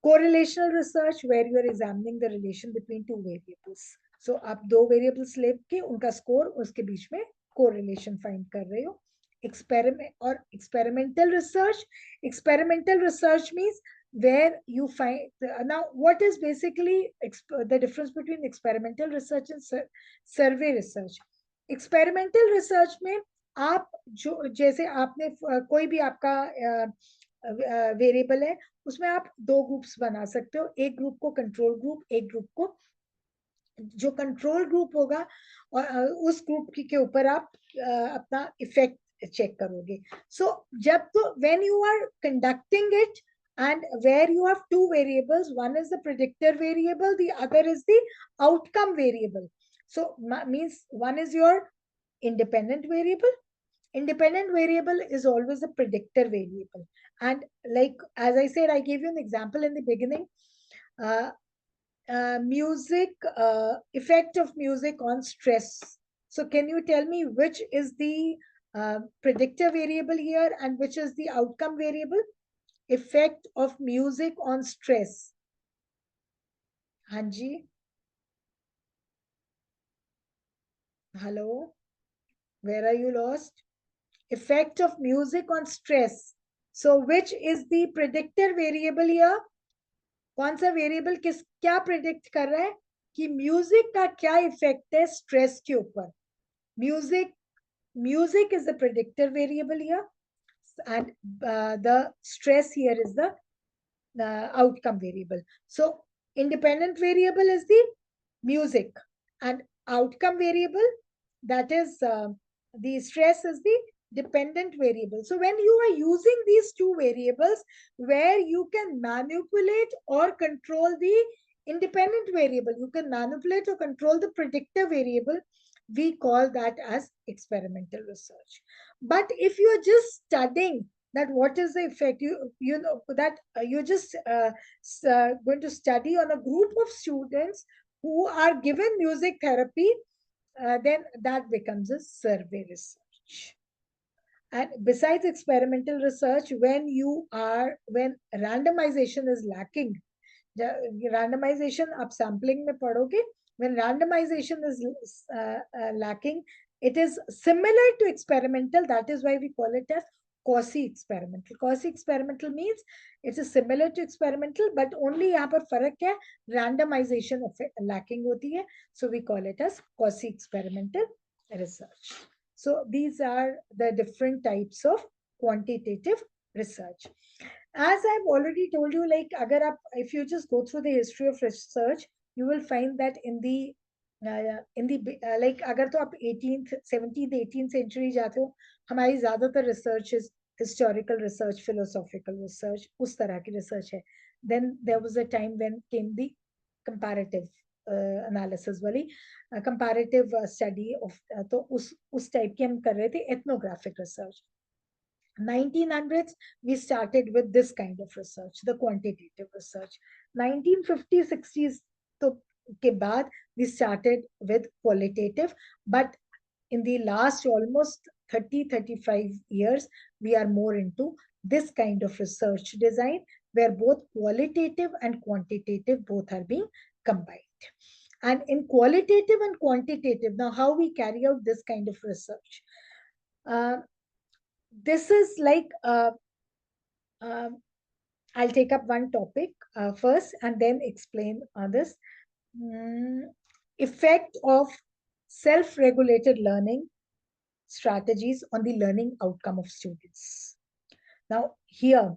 Correlational research, where you are examining the relation between two variables. So आप दो variables लेके उनका score, उसके बीच में correlation find कर रहे हो. Experimental research means where you find, now what is basically the difference between experimental research and survey research. Experimental research में आप जो, जैसे आपने कोई भी आपका वेरिएबल है, उसमें आप दो ग्रुप्स बना सकते हो, एक ग्रुप को कंट्रोल ग्रुप, एक ग्रुप को, जो कंट्रोल ग्रुप होगा और उस ग्रुप के ऊपर आप अपना इफेक्ट चेक करोगे. सो जब तो when you are conducting it and where you have two variables, one is the predictor variable, the other is the outcome variable. So means one is your independent variable. Independent variable is always a predictor variable. And like, as I said, I gave you an example in the beginning. Music, effect of music on stress. So can you tell me which is the predictor variable here and which is the outcome variable? Effect of music on stress. Hanji? Hello? Where are you lost? Effect of music on stress. So which is the predictor variable here? कौन सा variable क्या predict कर रहा है कि music का क्या effect है स्ट्रेस के ऊपर? Music is the predictor variable here, and the stress here is the outcome variable. So independent variable is the music, and outcome variable, that is the stress, is the dependent variable. So when you are using these two variables where you can manipulate or control the independent variable, you can manipulate or control the predictor variable, we call that as experimental research. But if you are just studying that what is the effect, you know that you're just going to study on a group of students who are given music therapy, then that becomes a survey research. And besides experimental research, when randomization is lacking, randomization up sampling mein padhoge, when randomization is lacking, it is similar to experimental. That is why we call it as quasi-experimental. Quasi-experimental means it is similar to experimental, but only यहाँ पर फर्क क्या है, randomization lacking होती है. So we call it as quasi-experimental research. So these are the different types of quantitative research. As I've already told you, like if you just go through the history of research, you will find that like अगर तो आप 18th 17th 18th century जाते हो, हमारी ज्यादातर research is historical research, philosophical research, उस तरह की research है. Then there was a time when came the comparative analysis वाली comparative study of तो उस type की हम कर रहे थे ethnographic research. 1900s we started with this kind of research, the quantitative research. 1950s 60s तो के बाद we started with qualitative, but in the last almost 30-35 years we are more into this kind of research design, where both qualitative and quantitative both are being combined. And in qualitative and quantitative, now how we carry out this kind of research, this is like I'll take up one topic first and then explain this. Effect of self-regulated learning strategies on the learning outcome of students. Now here,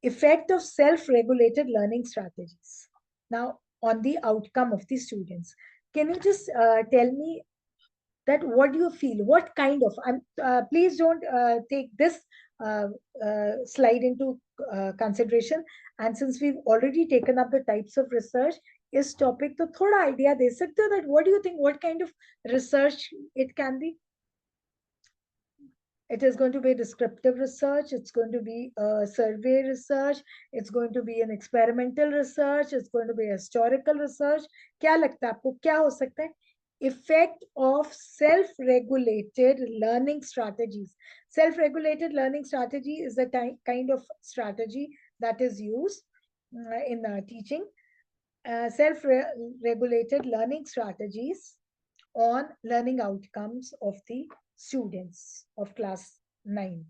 effect of self-regulated learning strategies now on the outcome of the students. Can you just tell me that what do you feel, what kind of, please don't take this slide into consideration, and since we've already taken up the types of research, is topic to thoda idea de sakte ho that what do you think, what kind of research it can be? It is going to be descriptive research, it's going to be a survey research, it's going to be an experimental research, it's going to be historical research. Kya lagta hai aapko, kya ho sakta hai? Effect of self-regulated learning strategies. Self-regulated learning strategy is a kind of strategy that is used in teaching. Self-regulated learning strategies on learning outcomes of the students of class 9.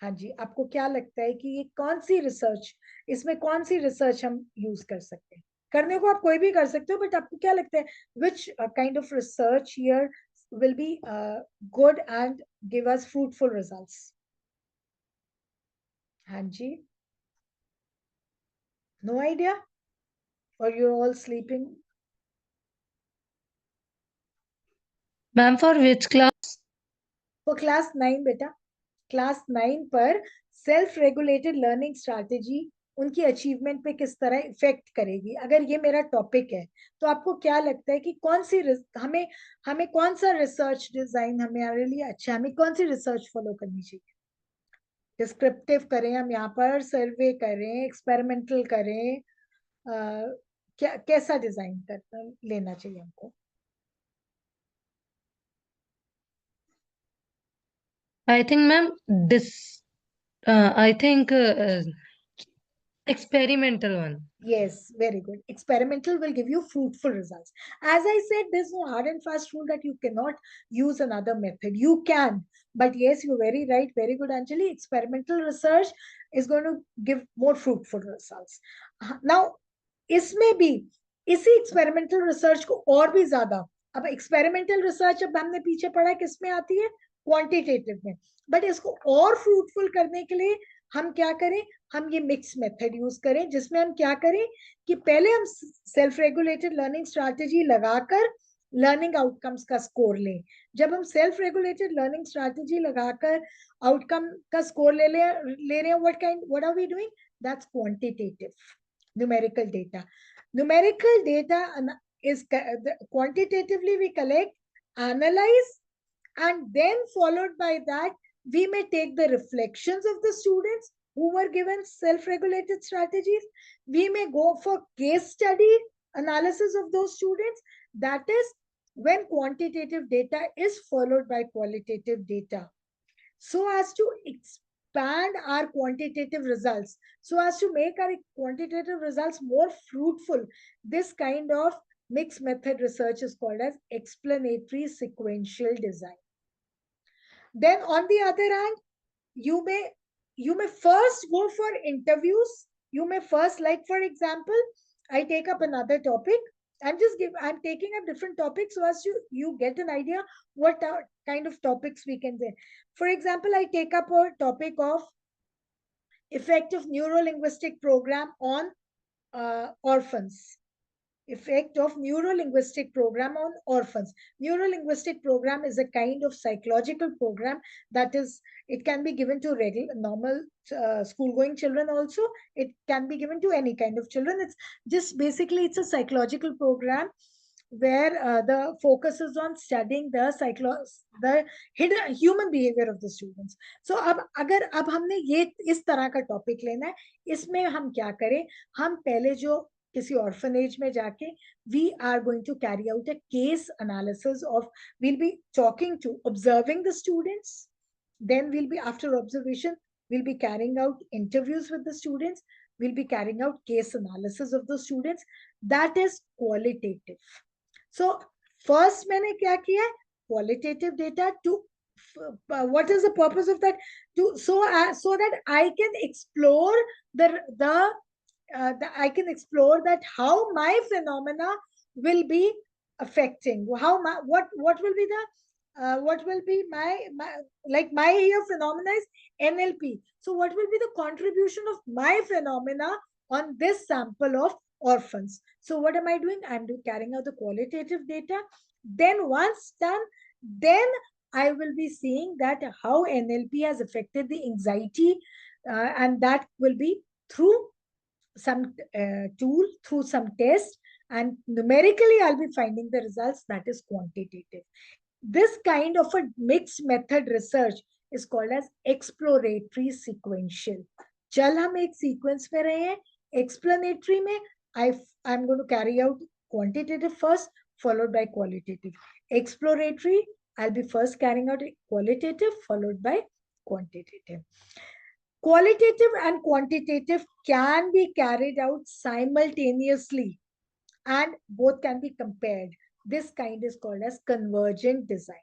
हाँ जी, आपको क्या लगता है कि ये कौन सी research, इसमें कौन सी रिसर्च हम यूज कर सकते हैं? करने को आप कोई भी कर सकते हो, बट आपको क्या लगता है which kind of research here will be good and give us fruitful results? हाँ जी, no idea, or you're all sleeping? Ma'am, for which class? For class 9 बेटा, क्लास 9 पर सेल्फ रेगुलेटेड लर्निंग स्ट्रैटेजी उनकी achievement पे किस तरह effect करेगी, अगर ये मेरा टॉपिक है तो आपको क्या लगता है कि कौन सी हमें हमें कौन सा रिसर्च डिजाइन हमारे लिए अच्छा, हमें कौन सी रिसर्च फॉलो करनी चाहिए? डिस्क्रिप्टिव करें हम यहाँ पर, सर्वे करें, एक्सपेरिमेंटल करें, क्या कैसा डिजाइन कर लेना चाहिए हमको? I think, ma'am, I think experimental one. Yes, very good. Experimental will give you fruitful results. As I said, there's no hard and fast rule that you cannot use another method. You can. But yes, you're very right. Very good, Anjali. Experimental research is going to give more fruitful results. Now, इसमें भी इसी experimental research को और भी ज्यादा, अब experimental research अब हमने पीछे पढ़ा किसमें आती है? क्वांटिटेटिव में. बट इसको और फ्रूटफुल करने के लिए हम क्या करें? हम ये मिक्स मेथड यूज करें, जिसमें हम क्या करें कि पहले हम सेल्फ रेगुलेटेड लर्निंग स्ट्रैटेजी लगाकर लर्निंग आउटकम्स का स्कोर लें. जब हम सेल्फ रेगुलेटेड लर्निंग स्ट्रैटेजी लगाकर आउटकम का स्कोर ले रहे हैं, what are we doing? That's quantitative numerical data. Numerical data is quantitatively we collect, analyze, and then followed by that we may take the reflections of the students who were given self-regulated strategies. We may go for case study analysis of those students. That is when quantitative data is followed by qualitative data, so as to expand our quantitative results, so as to make our quantitative results more fruitful. This kind of mixed method research is called as explanatory sequential design. Then on the other hand, you may first go for interviews. You may first, like for example, I take up another topic. I'm taking up different topics so as you get an idea what kind of topics we can say. For example, I take up a topic of Effect of neuro-linguistic program on orphans. Effect of neuro-linguistic program on orphans. Neuro-linguistic program is a kind of psychological program that is, it can be given to regular, normal school-going children also. It can be given to any kind of children. It's just basically, it's a psychological program where the focus is on studying the hidden human behavior of the students. So अब हमने ये इस तरह का topic लेना है, इसमें हम क्या करें, हम पहले जो किसी orphanage में जाके we are going to carry out a case analysis of, we'll be talking to, observing the students, then we'll be, after observation, we'll be carrying out interviews with the students, we'll be carrying out case analysis of the students. That is qualitative. So first मैंने क्या किया है, qualitative data to what is the purpose of that, to so that I can explore I can explore that how my phenomena will be affecting, how what will be the what will be my like my here phenomena is NLP. So what will be the contribution of my phenomena on this sample of orphans? So what am I doing? I'm carrying out the qualitative data. Then once done, then I will be seeing that how NLP has affected the anxiety, and that will be through some tool, through some test, and numerically I'll be finding the results. That is quantitative. This kind of a mixed method research is called as exploratory sequential. चल हम एक sequence में रहे हैं, explanatory में I'm going to carry out quantitative first, followed by qualitative. Exploratory, I'll be first carrying out qualitative, followed by quantitative. Qualitative and quantitative can be carried out simultaneously and both can be compared. This kind is called as convergent design.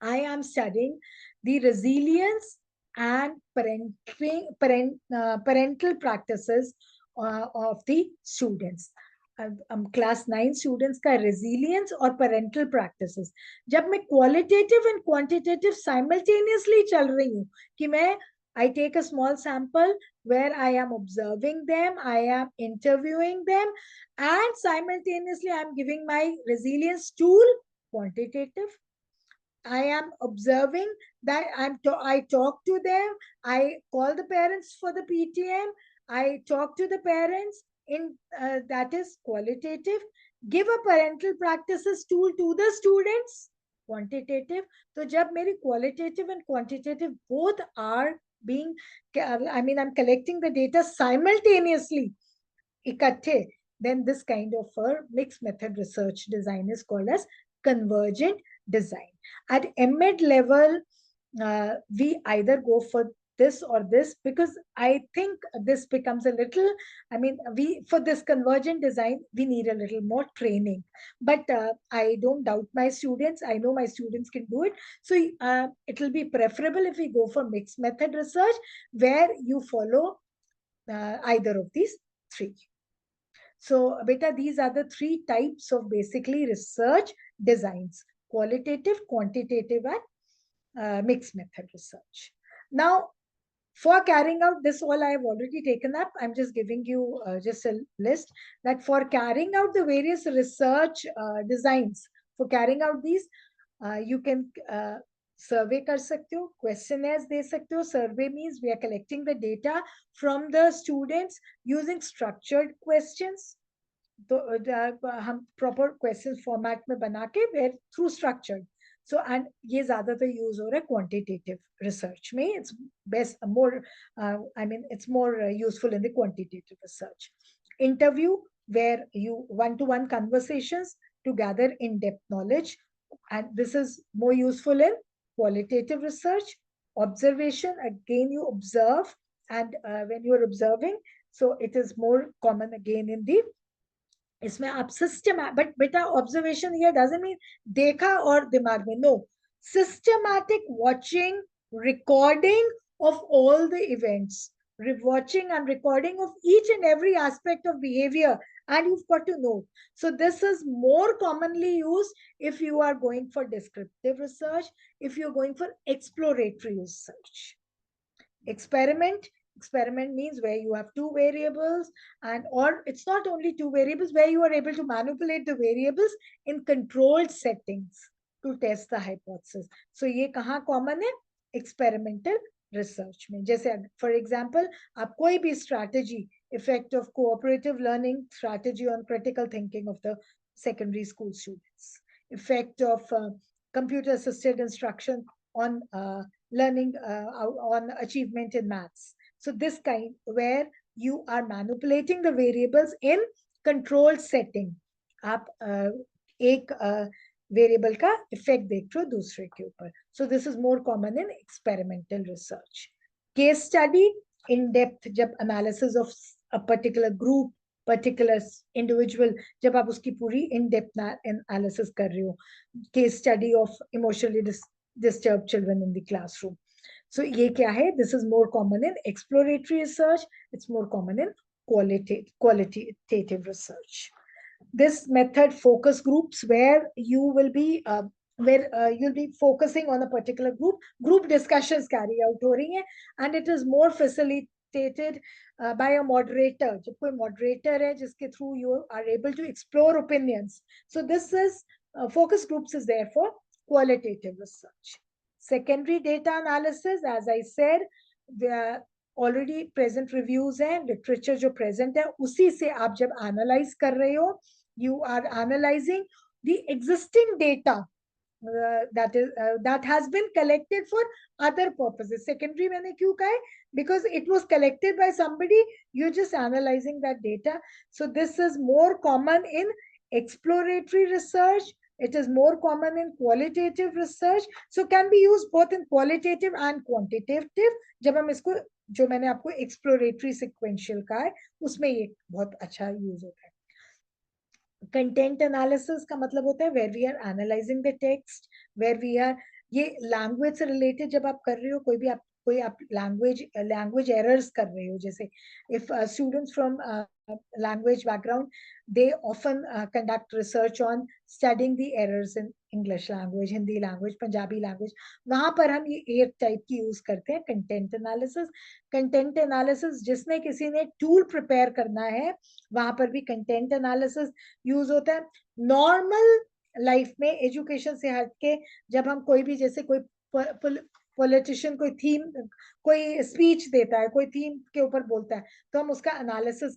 I am studying the resilience and parental practices of the students. Class 9 students का resilience और parental practices. जब मैं qualitative and quantitative simultaneously चल रही हूँ कि मैं I take a small sample where I am observing them, I am interviewing them, and simultaneously I am giving my resilience tool, quantitative. I am observing that I talk to them, I call the parents for the PTM, I talk to the parents, in that is qualitative. Give a parental practices tool to the students, quantitative. So jab meri qualitative and quantitative both are being, I'm collecting the data simultaneously, ikatte, then this kind of a mixed method research design is called as convergent design. At MEd level, we either go for this or this, because I think this becomes a little, for this convergent design, we need a little more training. But I don't doubt my students. I know my students can do it. So it will be preferable if we go for mixed method research, where you follow either of these three. So, beta, these are the three types of basically research designs: qualitative, quantitative, and mixed method research. Now, for carrying out this, all I have already taken up. I'm just giving you just a list that for carrying out the various research designs, for carrying out these, you can survey कर सकते हो, questionnaires दे सकते हो. Survey means we are collecting the data from the students using structured questions. तो हम proper questions format में बना के, where through structured. So, and ये ज़्यादातर use हो रहा है quantitative research में. It's best, more, it's more useful in the quantitative research. Interview, where you one-to-one conversations to gather in-depth knowledge. And this is more useful in qualitative research. Observation, again you observe, and when you are observing, so it is more common again in the इसमें आप system, but beta observation here doesn't mean देखा और दिमाग में, no, systematic watching, recording of all the events, watching and recording of each and every aspect of behavior, and you've got to know. So this is more commonly used if you are going for descriptive research, if you're going for exploratory research. Experiment, Experiment means where you have two variables, and or it's not only two variables, where you are able to manipulate the variables in controlled settings to test the hypothesis. So ये कहाँ common है? Experimental research में. जैसे for example, आप कोई भी strategy, effect of cooperative learning strategy on critical thinking of the secondary school students, effect of computer assisted instruction on learning on achievement in maths. So this kind where you are manipulating the variables in controlled setting. आप एक variable का effect देख रहे हो दूसरे के ऊपर. So this is more common in experimental research. Case study, in depth जब analysis of a particular group, particular individual, जब आप उसकी पूरी in depth analysis कर रहे हो. Case study of emotionally disturbed children in the classroom. So ये क्या है? This is more common in exploratory research. It's more common in qualitative research. This method focus groups where you will be you'll be focusing on a particular group discussions carry out हो रही हैं, and it is more facilitated by a moderator. जब कोई moderator है जिसके through you are able to explore opinions. So this is focus groups is there for qualitative research. Secondary data analysis, as I said, the already present reviews and literature जो present है उसी से आप जब analyze कर रहे हो, you are analyzing the existing data that has been collected for other purposes. Secondary मैंने क्यों कहा है? Because it was collected by somebody, you're just analyzing that data. So this is more common in exploratory research. It is more common in qualitative research. So can be used both in qualitative and quantitative. जब हम इसको जो मैंने आपको exploratory sequential कहा है उसमें ये बहुत अच्छा यूज होता है. कंटेंट एनालिसिस का मतलब होता है where we are analysing the text, where we are, ये लैंग्वेज से रिलेटेड जब आप कर रहे हो, कोई आप लैंग्वेज एरर्स कर रहे हो, जैसे if students from language background, they often conduct research on studying the errors in English language, Hindi language, Punjabi language. वहां पर हम ये एक टाइप की यूज करते हैं कंटेंट एनालिसिस. कंटेंट एनालिसिस जिसने किसी ने टूल प्रिपेयर करना है वहां पर भी कंटेंट एनालिसिस यूज होता है. नॉर्मल लाइफ में एजुकेशन से हटके जब हम कोई भी जैसे कोई पॉलिटिशियन कोई थीम कोई स्पीच देता है, कोई थीम के ऊपर बोलता है, तो हम उसका एनालिसिस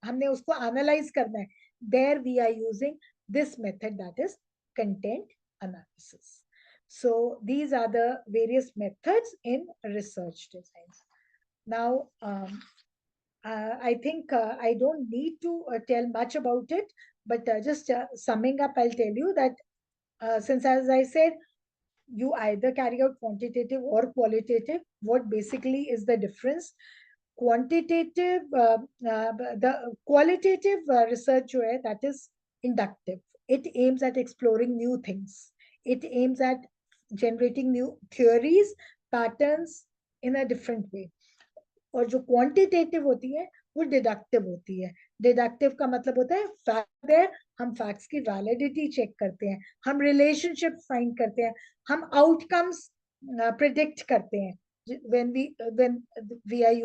हमने उसको एनालाइज करना है. There we are using this method that is content analysis. So these are the various methods in research design. Now I think I don't need to tell much about it, but just summing up, I'll tell you that since, as I said, you either carry out quantitative or qualitative. What basically is the difference? Quantitative, the qualitative research जो है, that is inductive. It aims at exploring new things. It aims at generating new theories, patterns in a different way. और जो quantitative होती है वो deductive होती है. Deductive का मतलब होता है फैक्ट है, हम फैक्ट्स की वैलिडिटी चेक करते हैं, हम रिलेशनशिप फाइंड करते हैं, हम आउटकम्स प्रिडिक्ट करते हैं. when we are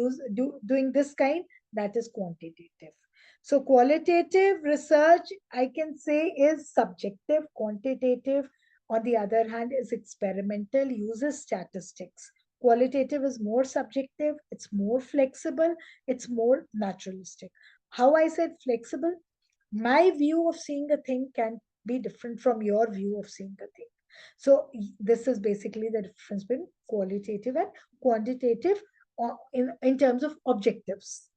doing this kind, that is quantitative. So qualitative research, I can say, is subjective. Quantitative, on the other hand, is experimental, uses statistics. Qualitative is more subjective, it's more flexible, it's more naturalistic. How I said flexible? My view of seeing a thing can be different from your view of seeing a thing. So this is basically the difference between qualitative and quantitative in terms of objectives.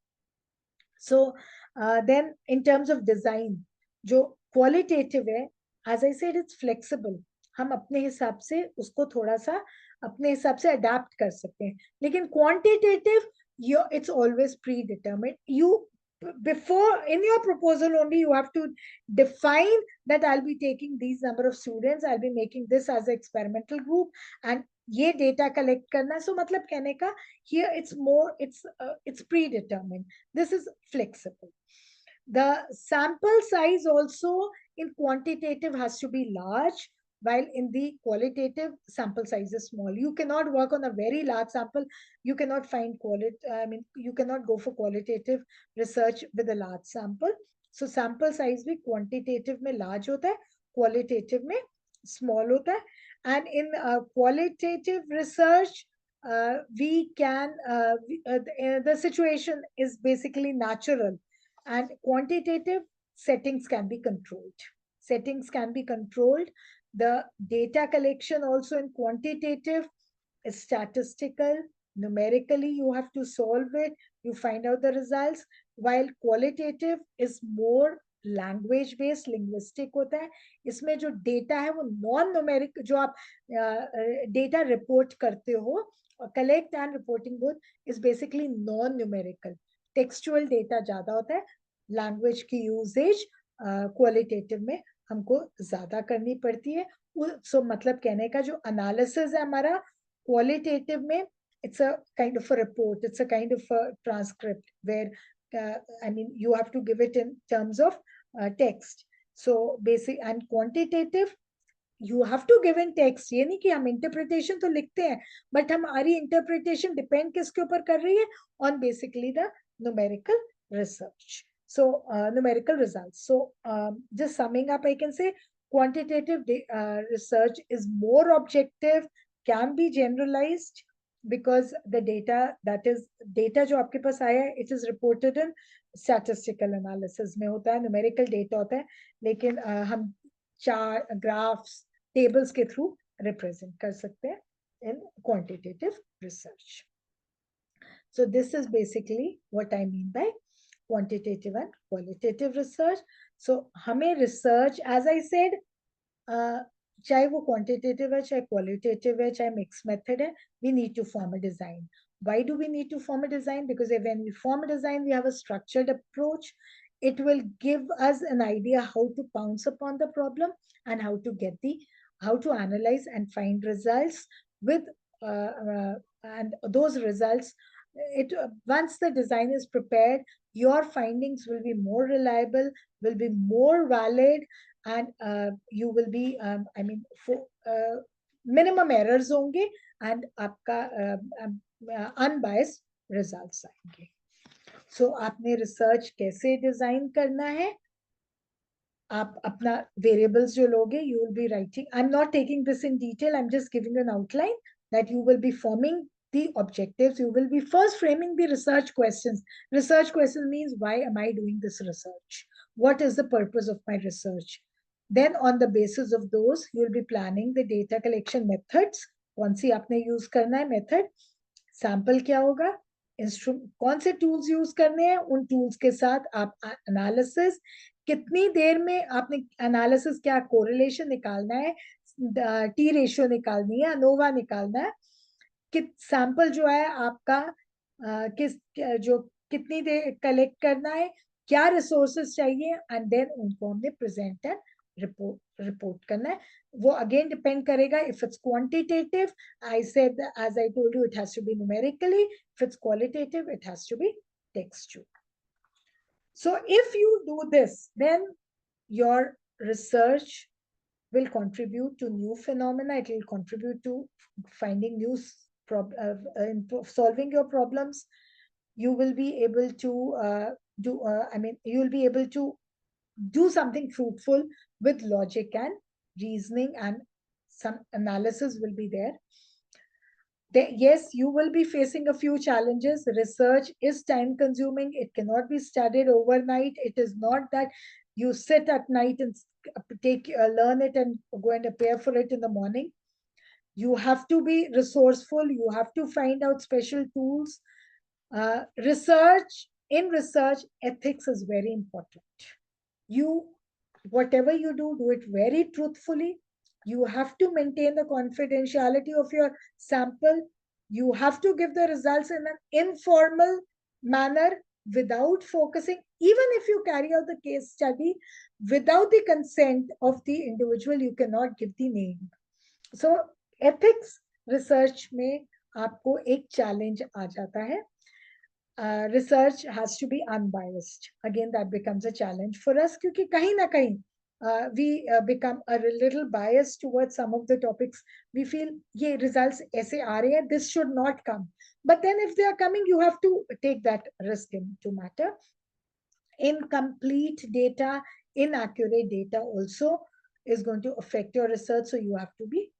So then in terms of design, जो qualitative है, as I said, it's flexible. हम अपने हिसाब से उसको थोड़ा सा अपने हिसाब से अडेप्ट कर सकते हैं. लेकिन quantitative, it's always predetermined. You before in your proposal only you have to define that I'll be taking these number of students, I'll be making this as an experimental group, and ये data collect करना. So मतलब कहने का here it's more it's predetermined. This is flexible. The sample size also in quantitative has to be large. while in the qualitative, sample size is small. You cannot work on a very large sample. You cannot find you cannot go for qualitative research with a large sample. So sample size भी quantitative में large होता है, qualitative में small होता है. And in qualitative research, the situation is basically natural, and quantitative settings can be controlled. Settings can be controlled. The data collection also in quantitative is statistical. Numerically, you have to solve it. You find out the results. While qualitative is more language based, linguistic होता है. इसमें जो data है वो non numeric, जो आप data report करते हो, collect and reporting both is basically non numerical. Textual data ज्यादा होता है. Language की usage qualitative में हमको ज्यादा करनी पड़ती है. So मतलब कहने का जो analysis है हमारा qualitative में, it's a kind of a report, it's a kind of a transcript where you have to give it in terms of text. So basic and quantitative, you have to give in text. ये नहीं कि हम interpretation तो लिखते हैं, but हमारी interpretation depend किसके ऊपर कर रही है? On basically the numerical research. So numerical results. So just summing up, I can say quantitative research is more objective, can be generalized, because the data, that is data जो आपके पास आया है, it is reported in statistical analysis में होता है, numerical data होता है, लेकिन हम चार graphs, tables के through represent कर सकते हैं in quantitative research. So this is basically what I mean by quantitative and qualitative research. So हमें research, as I said, चाहे वो quantitative है, चाहे qualitative है, चाहे mixed method है, we need to form a design. Why do we need to form a design? Because when we form a design, we have a structured approach. It will give us an idea how to pounce upon the problem and how to analyze and find results with, and those results, once the design is prepared, your findings will be more reliable, will be more valid, and you will be, minimum errors होंगे, and आपका unbiased results आएंगे. So आपने research कैसे design करना है? आप अपना variables जो लोगे, you will be writing. I'm not taking this in detail. I'm just giving an outline that you will be forming the objectives. You will be first framing the research questions. Research question means, why am I doing this research? What is the purpose of my research? Then on the basis of those, you will be planning the data collection methods. कौन सी आपने use करना है method? Sample क्या होगा? कौन से tools use करने हैं? उन tools के साथ आप analysis, कितनी देर में आपने एनालिसिस, क्या कोरिलेशन निकालना है, टी रेशियो निकालनी है, अनोवा निकालना है, कि सैंपल जो है आपका कितनी देर कलेक्ट करना है, क्या रिसोर्सेज चाहिए, एंड देन उनको हमने प्रेजेंट एंड रिपोर्ट करना है. वो अगेन डिपेंड करेगा. If it's quantitative, I said, as I told you, it has to be numerically. If it's qualitative, it has to be textual. So if you do this, then your research will contribute to new phenomena. It will contribute to finding new solving your problems. You will be able to you will be able to do something fruitful with logic and reasoning, and some analysis will be there. Yes, you will be facing a few challenges. Research is time consuming. It cannot be studied overnight. It is not that you sit at night and learn it and go and appear for it in the morning. You have to be resourceful. You have to find out special tools. In research, ethics is very important. Whatever you do it very truthfully. You have to maintain the confidentiality of your sample. You have to give the results in an informal manner without focusing. Even if you carry out the case study without the consent of the individual, you cannot give the name. So ethics research में आपको एक challenge आ जाता है. Research has to be unbiased. Again, that becomes a challenge for us, क्योंकि कहीं ना कहीं we become a little biased towards some of the topics. We feel, ye results aise aa rahe hain, this should not come. But then if they are coming, you have to take that risk into matter. Incomplete data, inaccurate data also is going to affect your research. So you have to be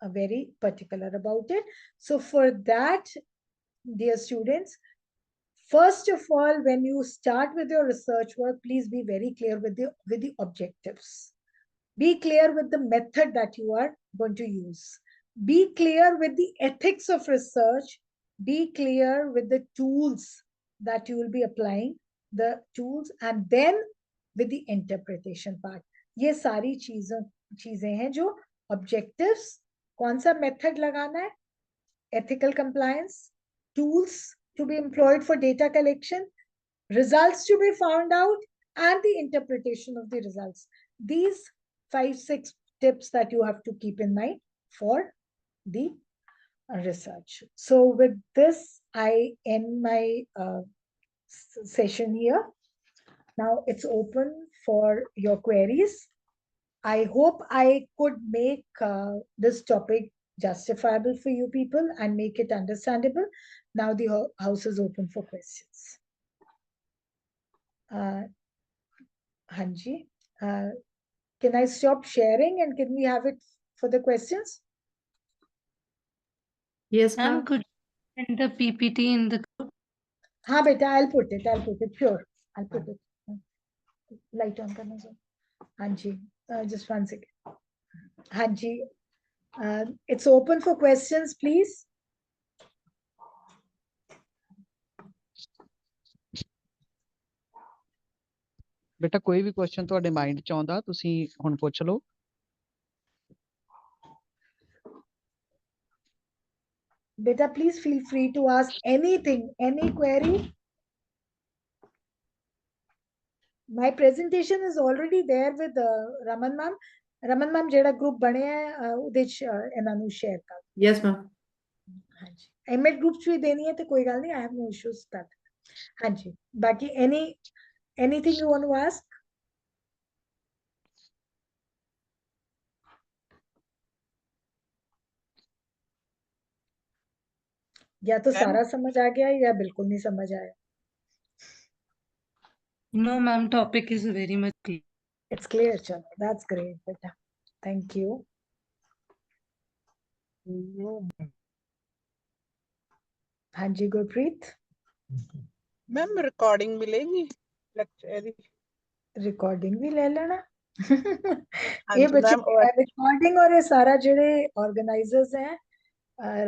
very particular about it. So for that, dear students, first of all, when you start with your research work, please be very clear with the objectives. Be clear with the method that you are going to use. Be clear with the ethics of research. Be clear with the tools that you will be applying, the tools, and then with the interpretation part. ये सारी चीजें हैं जो objectives, कौन सा method लगाना है, ethical compliance, tools to be employed for data collection, results to be found out, and the interpretation of the results. These 5-6 tips that you have to keep in mind for the research. So with this, I end my session here. Now it's open for your queries. I hope I could make this topic justifiable for you people and make it understandable. Now the house is open for questions. Hanji, can I stop sharing and can we have it for the questions? Yes, Ma'am, ma'am. could you send the PPT in the group? हाँ बेटा, I'll put it. Sure, I'll put it. Light on करना सो. Hanji, just 1 second. Hanji, it's open for questions, please. ਬੇਟਾ ਕੋਈ ਵੀ question ਤੁਹਾਡੇ mind ਚ ਆਉਂਦਾ ਤੁਸੀਂ ਹੁਣ ਪੁੱਛ ਲਓ. Beta, please feel free to ask anything, any query. My presentation is already there with Raman ma'am. Raman ma'am, jehda group bane hai, ude ਇਹਨਾਂ ਨੂੰ share ਕਰ. Yes, ma'am. ਹਾਂਜੀ, एमएड groups ਵੀ ਦੇਣੀ ਹੈ ਤੇ ਕੋਈ ਗੱਲ ਨਹੀਂ, I have no issues that. ਹਾਂਜੀ, ਬਾਕੀ anything you want to ask? या तो सारा समझ आ गया या बिल्कुल नहीं समझ आया. No, ma'am, topic is very much clear. It's clear, chalo. That's great, beta. Thank you. Hanji Gurpreet. Ma'am recording मिलेगी लेक्चर दी? रिकॉर्डिंग भी ले लेना. हाँ ये जी बच्चे मैम, और रिकॉर्डिंग और ये सारा जेडे ऑर्गेनाइजर्स हैं,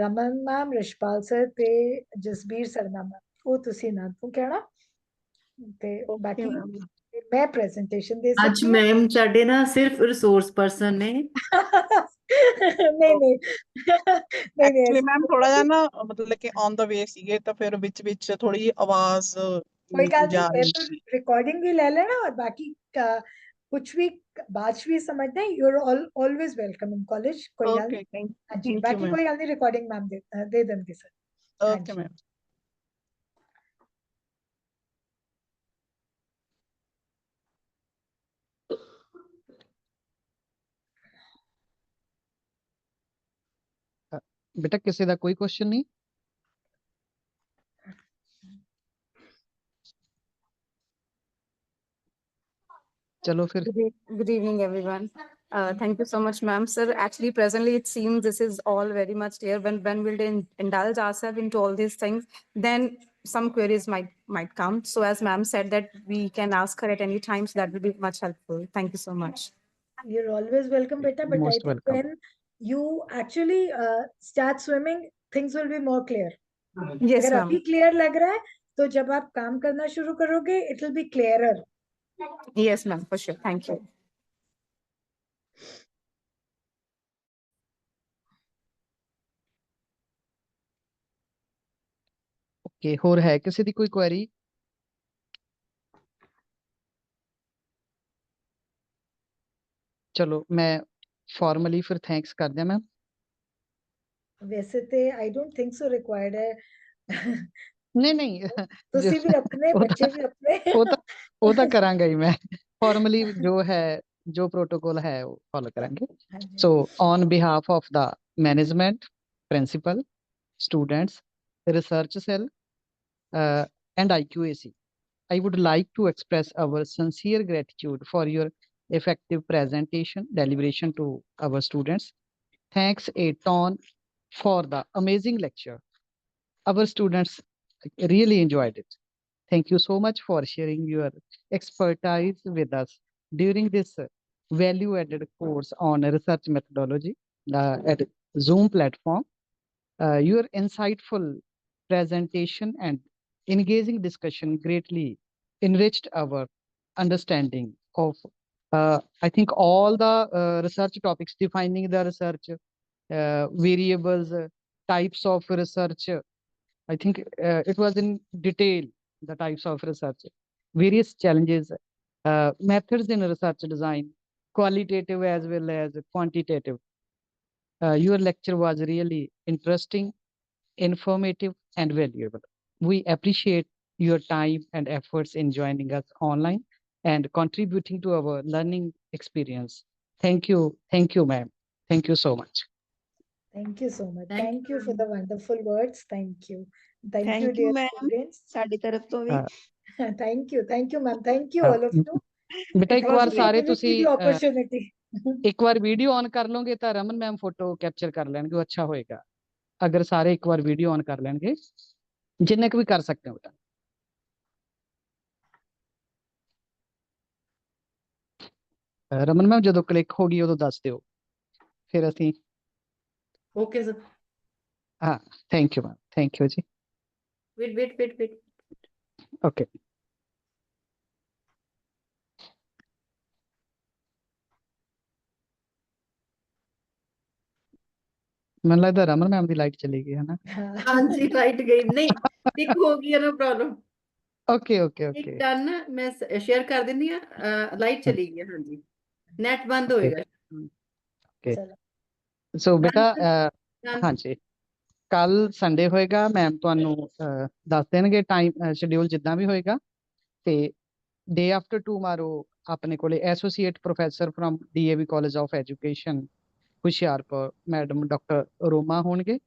रमन मैम, रिशपाल सर ते जसबीर सरना मैम, वो तुसी ना तू कहना ते बाकी मैं प्रेजेंटेशन दे आज सकती हूँ. मैम ਸਾਡੇ ਨਾ ਸਿਰਫ ਰਿਸੋਰਸ ਪਰਸਨ ਨੇ. नहीं नहीं नहीं एक्चुअली नहीं, मैम थोड़ा जा ना मतलब कि ऑन द वे सीगे तो फिर विच थोड़ी आवाज कोई गल जा नहीं, रही तो थी. रिकॉर्डिंग भी ले लेना और बाकी कुछ भी बात भी समझना है, you are always welcome in college. कोई गल ओके, नहीं. हाँ जी, थैंक यू बाकी मैम. कोई गल नहीं, रिकॉर्डिंग मैम दे देंगे सर. हाँ ओके जी. मैम. ਬੇਟਾ ਕਿਸੇ ਦਾ ਕੋਈ ਕੁਐਸਚਨ ਨਹੀਂ? ਚਲੋ ਫਿਰ. Good evening, everyone. Thank you so much, ma'am. Sir, actually, presently, it seems this is all very much clear. When we'll indulge ourselves into all these things, then some queries might come. So as ma'am said that we can ask her at any time, so that will be much helpful. Thank you so much. You're always welcome, beta. But I Most think welcome. when you actually start swimming, things will be more clear. Yes, अगर ma'am. अभी clear लग रहा है, तो जब आप काम करना शुरू करोगे, it will be clearer. Yes, ma'am, for sure. Thank you. Okay, ਹੋਰ ਹੈ ਕਿਸੇ ਦੀ ਕੋਈ ਕੁਐਰੀ? ਚਲੋ ਮੈਂ ਫਾਰਮਲੀ ਫਿਰ ਥੈਂਕਸ ਕਰ ਦਿਆਂ ਮੈਮ. वैसे तो I don't think so required है. ਨਹੀਂ ਨਹੀਂ ਤੁਸੀਂ ਵੀ ਆਪਣੇ, ਬੱਚੇ ਵੀ ਆਪਣੇ. ਉਹ ਤਾਂ ਕਰਾਂਗਾ ਹੀ ਮੈਂ. ਫਾਰਮਲੀ ਜੋ ਹੈ जो प्रोटोकॉल है वो फॉलो करेंगे। हाँ जी। So on behalf of the management, principal, students, research cell, and IQAC, I would like to express our sincere gratitude for your effective presentation, deliberation to our students. Thanks a ton for the amazing lecture. Our students really enjoyed it. Thank you so much for sharing your expertise with us during this value-added course on research methodology at Zoom platform. Your insightful presentation and engaging discussion greatly enriched our understanding of, I think, all the research topics, defining the research variables, types of research. I think it was in detail, the types of research, various challenges, methods in research design, qualitative as well as quantitative. Your lecture was really interesting, informative, and valuable. We appreciate your time and efforts in joining us online and contributing to our learning experience. Thank you, ma'am. Thank you so much. Thank you so much. Thank Thank you, you for the wonderful words. Thank you. Thank you, Thank you, dear ma'am. students. ਸਾਡੀ ਤਰਫ ਤੋਂ ਵੀ Uh, Thank you, ma'am. Thank you, uh, all of you. ਬੇਟਾ It ਇੱਕ was war for ਸਾਰੇ giving me ਤੁਸੀਂ the opportunity. ਇੱਕ ਵਾਰ video on ਕਰ ਲਓਗੇ ਤਾਂ ਰਮਨ ਮੈਮ ਫੋਟੋ ਕੈਪਚਰ ਕਰ ਲੈਣਗੇ, ਉਹ ਅੱਛਾ ਹੋਏਗਾ ਅਗਰ ਸਾਰੇ ਇੱਕ ਵਾਰ ਵੀਡੀਓ ਔਨ ਕਰ ਲੈਣਗੇ, ਜਿੰਨੇ ਕੁ ਵੀ ਕਰ ਸਕਦੇ ਹੋ ਬੇਟਾ। ਰਮਨ ਮੈਮ ਜਦੋਂ ਕਲਿੱਕ ਹੋ ਗਈ ਉਦੋਂ ਦੱਸ ਦਿਓ, ਫਿਰ ਅਸੀਂ okay sir, ਹਾਂ thank you ma'am, thank you ਜੀ। wait. ਓਕੇ ਮੈਨੂੰ ਲੱਗਦਾ ਰਮਨ ਮੈਮ ਦੀ ਲਾਈਟ ਚਲੀ ਗਈ ਹੈ ਨਾ। हाँ जी लाइट गई नहीं, टिक हो गई नो प्रॉब्लम। ਓਕੇ ਓਕੇ टिक ਓਕੇ डन, मैं शेयर कर देनी है, लाइट चली गई है, हाँ जी नेट बंद होएगा। ਓਕੇ ਚਲੋ ਸੋ ਬੇਟਾ Done. ਹਾਂਜੀ ਕੱਲ ਸੰਡੇ ਹੋਏਗਾ, ਮੈਮ ਤੁਹਾਨੂੰ ਦੱਸ ਦੇਣਗੇ ਟਾਈਮ ਸ਼ਡਿਊਲ ਜਿੱਦਾਂ ਵੀ ਹੋਏਗਾ। ਤੇ ਡੇ ਆਫਟਰ ਟੂਮਾਰੋ ਆਪਣੇ ਕੋਲੇ associate professor from DAV college of education Hoshiarpur madam doctor Roma ਹੋਣਗੇ।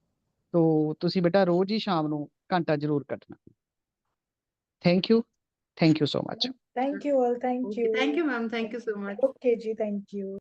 ਤੋ ਤੁਸੀਂ ਬੇਟਾ ਰੋਜ਼ ਹੀ ਸ਼ਾਮ ਨੂੰ ਘੰਟਾ ਜ਼ਰੂਰ ਕੱਟਣਾ। Thank you so much. thank you all. Thank Okay, you. thank you ma'am, thank you so much. Okay, ji. Thank you.